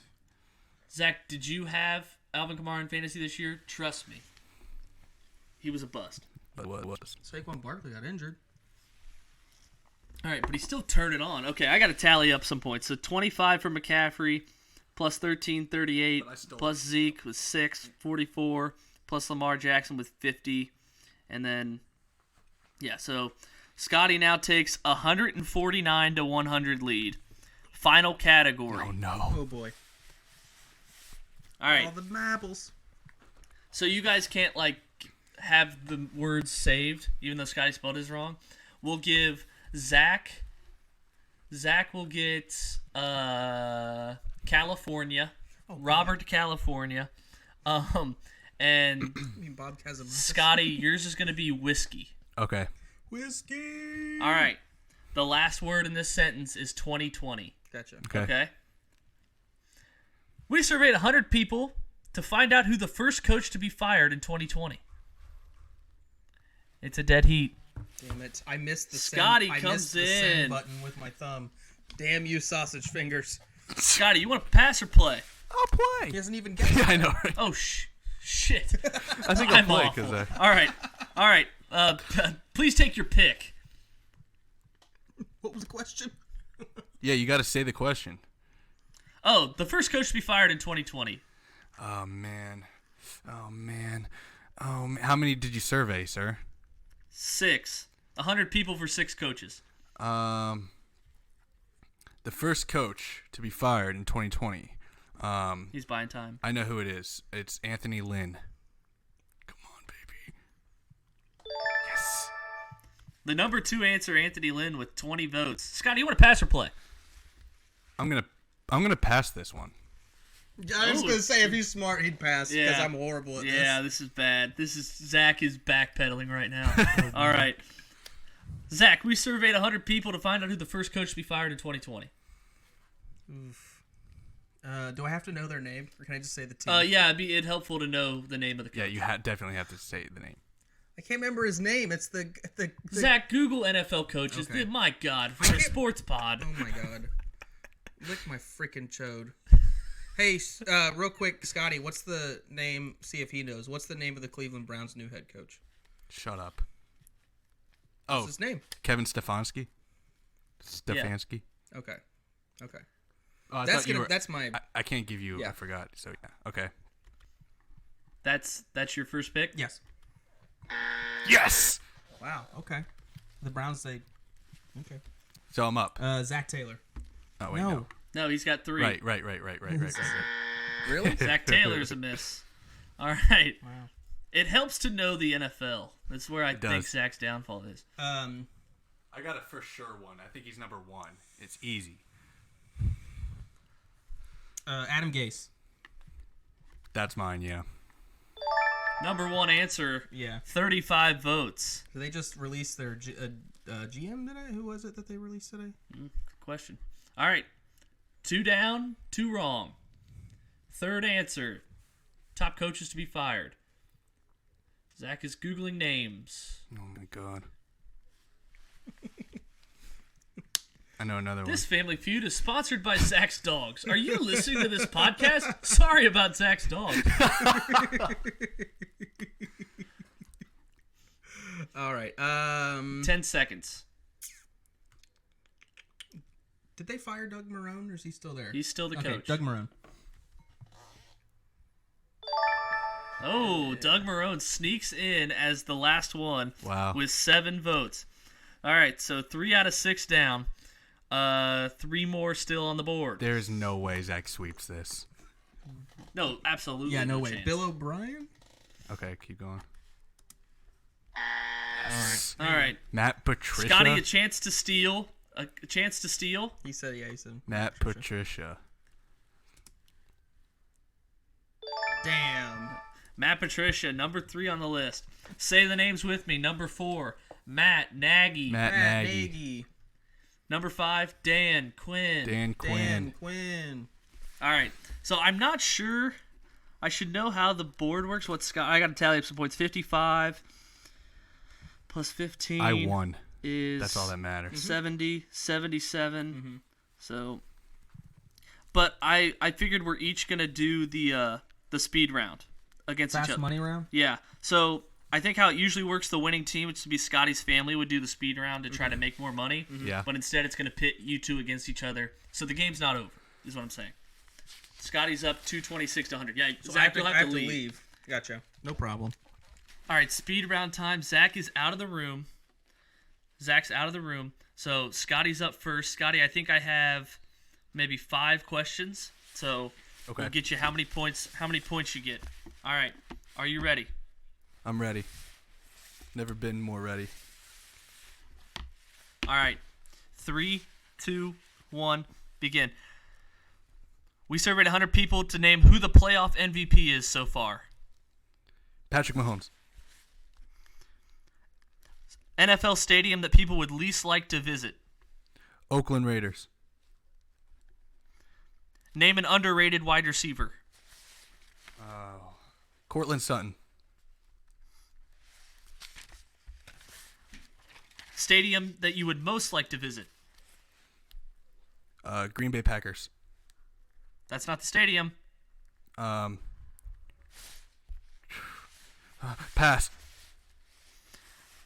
Speaker 1: Zach, did you have Alvin Kamara in fantasy this year? Trust me. He was a bust.
Speaker 2: But what was?
Speaker 3: Saquon Barkley got injured.
Speaker 1: All right, but he still turned it on. Okay, I got to tally up some points. So 25 for McCaffrey, plus 13, 38, plus Zeke with 6, 44, plus Lamar Jackson with 50. And then, yeah, so Scotty now takes 149 to 100 lead. Final category.
Speaker 2: Oh, no.
Speaker 5: Oh boy.
Speaker 1: All right.
Speaker 5: All the marbles.
Speaker 1: So you guys can't, like, have the words saved, even though Scotty spelled his wrong. We'll give Zach will get California.
Speaker 5: Oh,
Speaker 1: Robert California. And
Speaker 5: I mean, Bob Cazablanca.
Speaker 1: Scotty, yours is going to be whiskey.
Speaker 2: Okay.
Speaker 5: Whiskey.
Speaker 1: All right. The last word in this sentence is 2020.
Speaker 5: Gotcha.
Speaker 1: Okay? We surveyed 100 people to find out who the first coach to be fired in 2020. It's a dead heat.
Speaker 5: Damn it! I missed the
Speaker 1: Scotty
Speaker 5: send, I
Speaker 1: comes
Speaker 5: missed the send
Speaker 1: in.
Speaker 5: button with my thumb. Damn you, sausage fingers!
Speaker 1: Scotty, you want to pass or play?
Speaker 2: I'll play.
Speaker 5: He hasn't even guessed.
Speaker 2: Yeah, I know, right?
Speaker 1: Oh, shit.
Speaker 2: I think I'll
Speaker 1: I'm
Speaker 2: play
Speaker 1: awful.
Speaker 2: because
Speaker 1: All right. Please take your pick.
Speaker 5: What was the question?
Speaker 2: yeah, you got to say the question.
Speaker 1: Oh, the first coach to be fired in 2020.
Speaker 2: Oh man. How many did you survey, sir?
Speaker 1: 6. 100 people for 6 coaches.
Speaker 2: The first coach to be fired in 2020.
Speaker 1: He's buying time.
Speaker 2: I know who it is. It's Anthony Lynn. Come on, baby. Yes.
Speaker 1: The number 2 answer, Anthony Lynn, with 20 votes. Scotty, you want to pass or play?
Speaker 2: I'm gonna pass this one.
Speaker 5: I was
Speaker 1: Ooh.
Speaker 5: gonna say if he's smart, he'd pass because
Speaker 1: Yeah.
Speaker 5: I'm horrible at
Speaker 1: Yeah,
Speaker 5: this.
Speaker 1: this is bad. Zach is backpedaling right now. All right. Zach, we surveyed 100 people to find out who the first coach to be fired in 2020.
Speaker 5: Do I have to know their name, or can I just say the team?
Speaker 1: Yeah, it'd helpful to know the name of the coach.
Speaker 2: Yeah, you definitely have to say the name.
Speaker 5: I can't remember his name. It's the
Speaker 1: Zach, Google NFL coaches.
Speaker 5: Okay.
Speaker 1: My God, for a sports pod.
Speaker 5: Oh my god! Lick my freaking chode. Hey, real quick, Scotty, what's the name? See if he knows. What's the name of the Cleveland Browns' new head coach?
Speaker 2: Shut up.
Speaker 5: What's
Speaker 2: Oh,
Speaker 5: his name?
Speaker 2: Kevin Stefanski. Stefanski.
Speaker 5: Okay.
Speaker 2: Oh, I
Speaker 5: That's
Speaker 2: thought you were.
Speaker 5: That's my.
Speaker 2: I can't give you.
Speaker 5: Yeah.
Speaker 2: I forgot. So yeah. Okay.
Speaker 1: That's your first pick?
Speaker 3: Yes.
Speaker 2: Yes.
Speaker 3: Wow. Okay. The Browns say. Okay.
Speaker 2: So I'm up.
Speaker 3: Zach Taylor.
Speaker 2: Oh wait,
Speaker 3: no.
Speaker 2: no.
Speaker 1: No, he's got 3.
Speaker 2: Right.
Speaker 5: Really?
Speaker 1: Zach Taylor's a miss. All right.
Speaker 3: Wow.
Speaker 1: It helps to know the NFL. That's where I think
Speaker 2: does.
Speaker 1: Zach's downfall is.
Speaker 2: I got a for sure one. I think he's number 1. It's easy.
Speaker 3: Adam Gase.
Speaker 2: That's mine. Yeah.
Speaker 1: Number 1 answer,
Speaker 3: Yeah.
Speaker 1: 35 votes.
Speaker 5: Did they just release their GM today? Who was it that they released today?
Speaker 1: Good question. All right. 2 down, 2 wrong. Third answer, top coaches to be fired. Zach is Googling names.
Speaker 2: Oh my god. I know another
Speaker 1: This Family Feud is sponsored by Zach's Dogs. Are you listening to this podcast? Sorry about Zach's Dogs.
Speaker 5: All right.
Speaker 1: 10 seconds.
Speaker 5: Did they fire Doug Marrone, or is he still there?
Speaker 1: He's still the
Speaker 3: Okay.
Speaker 1: coach.
Speaker 3: Doug Marrone.
Speaker 1: Oh, Doug Marrone sneaks in as the last one
Speaker 2: Wow.
Speaker 1: with 7 votes. All right, so 3 out of 6 down. 3 more still on the board.
Speaker 2: There's no way Zach sweeps this.
Speaker 1: No, absolutely.
Speaker 3: Yeah, no way.
Speaker 1: chance.
Speaker 5: Bill O'Brien?
Speaker 2: Okay, keep going.
Speaker 1: All right,
Speaker 2: Matt Patricia.
Speaker 1: Scotty, a chance to steal. A chance to steal.
Speaker 5: He said, yeah, he said.
Speaker 2: Matt Patricia.
Speaker 5: Damn.
Speaker 1: Matt Patricia, number 3 on the list. Say the names with me. Number 4, Matt Nagy.
Speaker 2: Matt
Speaker 5: Matt
Speaker 2: Nagy.
Speaker 5: Nagy.
Speaker 1: Number 5, Dan Quinn.
Speaker 2: Dan Quinn.
Speaker 5: Dan Quinn.
Speaker 1: All right, so I'm not sure. I should know how the board works. I got to tally up some points. 55 plus 15.
Speaker 2: I won.
Speaker 1: Is
Speaker 2: That's all that matters.
Speaker 1: 70, 77. So but I figured we're each gonna do the speed round against each
Speaker 3: Fast
Speaker 1: other.
Speaker 3: money round.
Speaker 1: Yeah. So I think how it usually works, the winning team, which would be Scotty's family, would do the speed round to try to make more money.
Speaker 2: Yeah.
Speaker 1: But instead, it's gonna pit you two against each other. So the game's not over. Is what I'm saying. Scotty's up 226 to 100. Yeah.
Speaker 5: So
Speaker 1: Zach,
Speaker 5: I
Speaker 1: you'll
Speaker 5: have
Speaker 1: have
Speaker 5: to
Speaker 1: to leave.
Speaker 5: leave. Gotcha.
Speaker 3: No problem.
Speaker 1: All right, speed round time. Zach is out of the room. Zach's out of the room. So Scotty's up first. Scotty, I think I have maybe 5 questions. So
Speaker 2: Okay.
Speaker 1: we'll get you how many points you get. All right. Are you ready?
Speaker 2: I'm ready. Never been more ready.
Speaker 1: All right. 3, 2, 1, begin. We surveyed 100 people to name who the playoff MVP is so far.
Speaker 2: Patrick Mahomes.
Speaker 1: NFL stadium that people would least like to visit.
Speaker 2: Oakland Raiders.
Speaker 1: Name an underrated wide receiver.
Speaker 2: Cortland Sutton.
Speaker 1: Stadium that you would most like to visit.
Speaker 2: Green Bay Packers.
Speaker 1: That's not the stadium.
Speaker 2: Pass.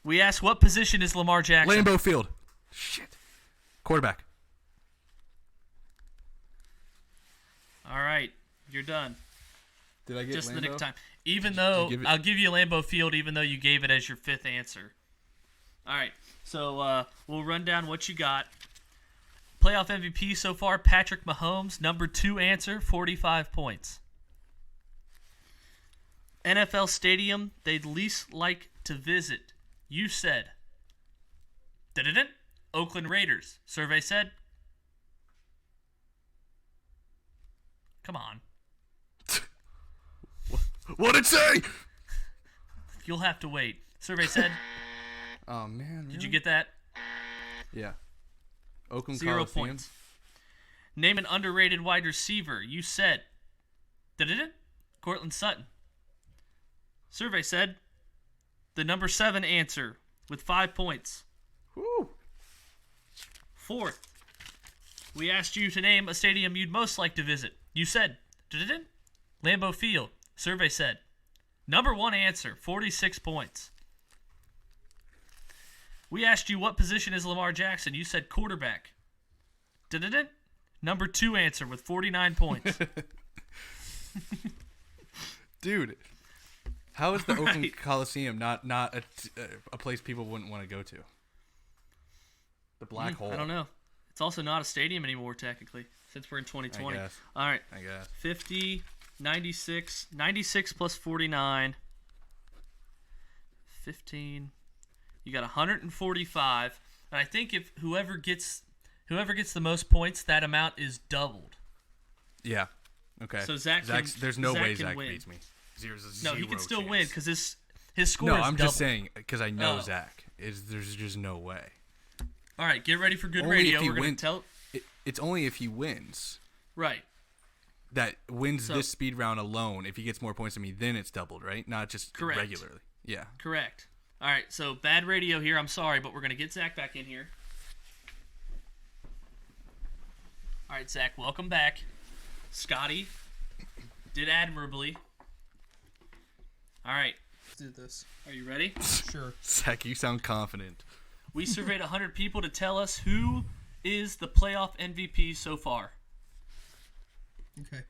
Speaker 1: We asked what position is Lamar Jackson?
Speaker 2: Lambeau Field. Shit. Quarterback.
Speaker 1: All right, you're done.
Speaker 2: Did I get
Speaker 1: Just in the nick
Speaker 2: Lambeau?
Speaker 1: of time. Even though
Speaker 2: give it-
Speaker 1: I'll give you Lambeau Field, even though you gave it as your 5th answer. All right, so we'll run down what you got. Playoff MVP so far, Patrick Mahomes. Number 2 answer, 45 points. NFL stadium they'd least like to visit. You said. Did Oakland Raiders. Survey said. Come on.
Speaker 2: What'd it say?
Speaker 1: You'll have to wait. Survey said.
Speaker 2: Oh, man.
Speaker 1: Did you get that?
Speaker 2: Yeah. Oakland
Speaker 1: 0
Speaker 2: Coliseum.
Speaker 1: points. Name an underrated wide receiver. You said. Did Cortland Sutton. Survey said. The number 7 answer with 5 points.
Speaker 2: Woo.
Speaker 1: 4th. We asked you to name a stadium you'd most like to visit. You said. Did Lambeau Field. Survey said. Number 1 answer. 46 points. We asked you what position is Lamar Jackson. You said quarterback. Did Number 2 answer with 49 points.
Speaker 2: Dude, how is the Oakland
Speaker 1: right.
Speaker 2: Coliseum not a place people wouldn't want to go to? The black hole.
Speaker 1: I don't know. It's also not a stadium anymore, technically, since we're in 2020.
Speaker 2: I guess.
Speaker 1: All right.
Speaker 2: I guess.
Speaker 1: 50, 96, 96 plus 49, 15. You got 145. And I think if whoever gets the most points, that amount is doubled.
Speaker 2: Yeah. Okay.
Speaker 1: So Zach can-
Speaker 2: there's no
Speaker 1: Zach
Speaker 2: way
Speaker 1: can
Speaker 2: Zach
Speaker 1: win.
Speaker 2: beats me.
Speaker 1: No, he can still
Speaker 2: chance.
Speaker 1: win because his score
Speaker 2: No,
Speaker 1: is
Speaker 2: I'm
Speaker 1: double.
Speaker 2: just saying because I know
Speaker 1: Oh.
Speaker 2: Zach. There's just no way.
Speaker 1: All right, get ready for good
Speaker 2: Only
Speaker 1: radio.
Speaker 2: if he
Speaker 1: We're going
Speaker 2: wins.
Speaker 1: to tell.
Speaker 2: It's only if he wins
Speaker 1: Right.
Speaker 2: that wins
Speaker 1: So-
Speaker 2: this speed round alone. If he gets more points than me, then it's doubled, right? Not just
Speaker 1: Correct.
Speaker 2: regularly. Yeah.
Speaker 1: Correct. All right, so bad radio here. I'm sorry, but we're going to get Zach back in here. All right, Zach, welcome back. Scotty did admirably. All right,
Speaker 5: Let's do this.
Speaker 1: are you ready?
Speaker 3: Sure.
Speaker 2: Zach, you sound confident.
Speaker 1: We surveyed 100 people to tell us who is the playoff MVP so far.
Speaker 3: Okay.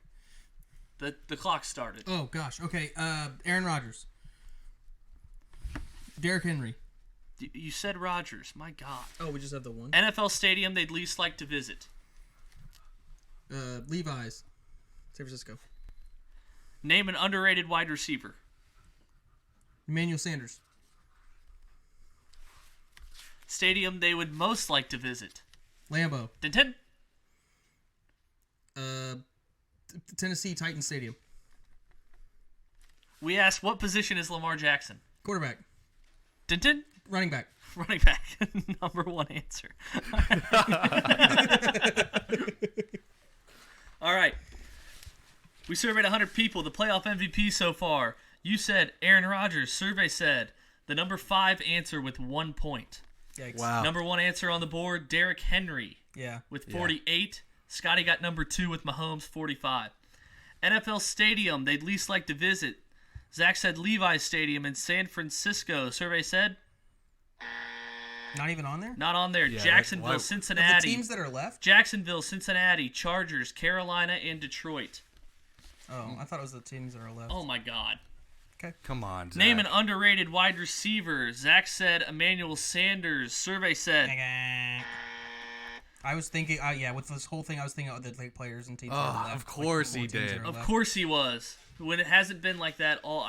Speaker 1: The clock started.
Speaker 3: Oh gosh. Okay. Aaron Rodgers. Derrick Henry.
Speaker 1: You said Rodgers. My God.
Speaker 5: Oh, we just have the one.
Speaker 1: NFL stadium they'd least like to visit.
Speaker 5: Levi's. San Francisco.
Speaker 1: Name an underrated wide receiver.
Speaker 3: Emmanuel Sanders.
Speaker 1: Stadium they would most like to visit.
Speaker 3: Lambeau.
Speaker 1: Tintin?
Speaker 5: Tennessee Titans Stadium.
Speaker 1: We asked what position is Lamar Jackson?
Speaker 5: Quarterback.
Speaker 1: Tintin?
Speaker 5: Running back.
Speaker 1: Running back. Number 1 answer. All right. We surveyed 100 people. The playoff MVP so far. You said Aaron Rodgers. Survey said the number 5 answer with 1 point.
Speaker 5: Yikes.
Speaker 2: Wow.
Speaker 1: Number 1 answer on the board, Derrick Henry
Speaker 5: Yeah.
Speaker 1: with 48. Scotty got number 2 with Mahomes, 45. NFL stadium they'd least like to visit. Zach said Levi's Stadium in San Francisco. Survey said
Speaker 5: Not even on there?
Speaker 1: not on there.
Speaker 2: Yeah,
Speaker 1: Jacksonville,
Speaker 2: why-
Speaker 5: Of the
Speaker 1: Cincinnati.
Speaker 5: teams that are left?
Speaker 1: Jacksonville, Cincinnati, Chargers, Carolina, and Detroit.
Speaker 5: Oh, I thought it was the teams that are left.
Speaker 1: Oh my God.
Speaker 2: Come on, Zach.
Speaker 1: Name an underrated wide receiver. Zach said Emmanuel Sanders. Survey said
Speaker 5: I was thinking, with this whole thing, I was thinking of the players and teams that are left.
Speaker 2: of course
Speaker 5: the
Speaker 2: he
Speaker 5: more teams
Speaker 2: did.
Speaker 5: that are
Speaker 1: Of
Speaker 5: left.
Speaker 1: course he was. When it hasn't been like that all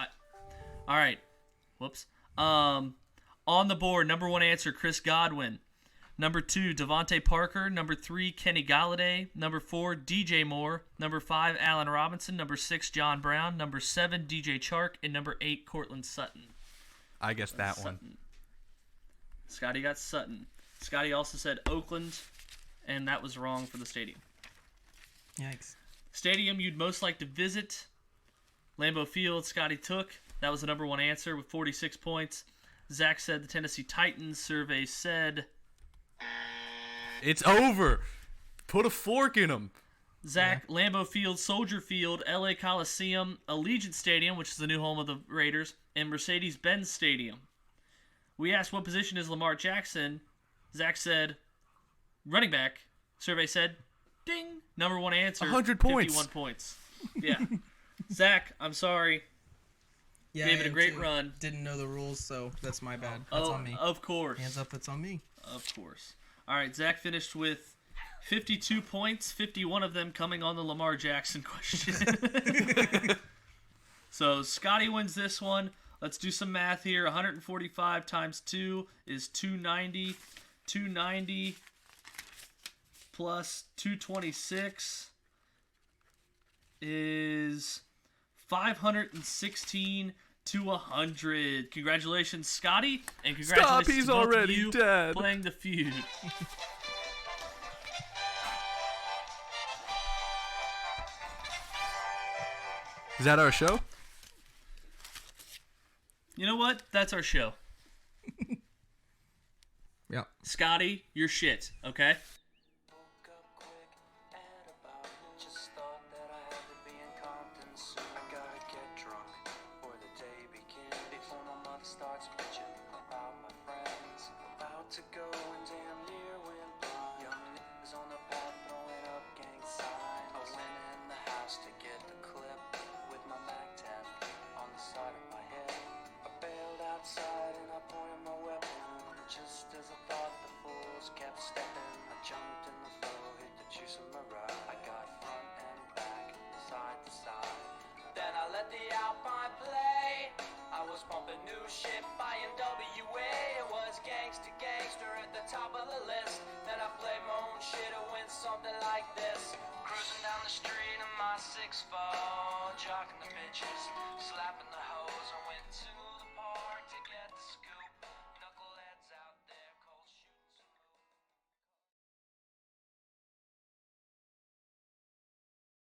Speaker 1: right. Whoops. On the board, number 1 answer, Chris Godwin. Number 2, Devontae Parker. Number 3, Kenny Galladay. Number 4, DJ Moore. Number 5, Allen Robinson. Number 6, John Brown. Number 7, DJ Chark. And number 8, Cortland Sutton.
Speaker 2: I guess that one.
Speaker 1: Sutton. Scotty got Sutton. Scotty also said Oakland, and that was wrong for the stadium.
Speaker 5: Yikes.
Speaker 1: Stadium you'd most like to visit. Lambeau Field, Scotty took. That was the number 1 answer with 46 points. Zach said the Tennessee Titans. Survey said
Speaker 2: It's over. Put a fork in him.
Speaker 1: Zach, Lambeau Field, Soldier Field, LA Coliseum, Allegiant Stadium, which is the new home of the Raiders, and Mercedes-Benz Stadium. We asked what position is Lamar Jackson. Zach said running back. Survey said ding. Number 1 answer.
Speaker 2: 100 points.
Speaker 1: 51 points. Yeah. Zach, I'm sorry.
Speaker 5: Yeah,
Speaker 1: Gave it a
Speaker 5: I
Speaker 1: great run.
Speaker 5: Didn't know the rules, so that's my bad. That's on me.
Speaker 1: Of course.
Speaker 5: Hands up, it's on me.
Speaker 1: Of course. All right, Zach finished with 52 points, 51 of them coming on the Lamar Jackson question. So Scotty wins this one. Let's do some math here. 145 times 2 is 290. 290 plus 226 is 516 to 100. Congratulations, Scotty, and congratulations
Speaker 2: Stop, he's
Speaker 1: to both
Speaker 2: already
Speaker 1: of you
Speaker 2: dead.
Speaker 1: playing the feud.
Speaker 2: Is that our show?
Speaker 1: You know what? That's our show.
Speaker 5: Yeah.
Speaker 1: Scotty, you're shit, okay?
Speaker 6: Woke up quick at about just thought that I had to be in Compton soon. I gotta get drunk before the day begins. Before my mother starts bitching about my friends. About to go and damn near went blind. Young niggas on the path throwing up gang signs. I went in the house to get the clip with my Mac 10 on the side of my head. I bailed outside and I pointed my weapon. Just as I thought, the fools kept stepping. I jumped in the flow, hit the juice of my ride. I got front and back, side to side. Then I let the Alpine play. I was pumping new shit by NWA. It was gangsta gangster at the top of the list. Then I played my own shit, it went something like this. Cruising down the street in my 6'4", jocking the bitches, slapping the hoes. I went to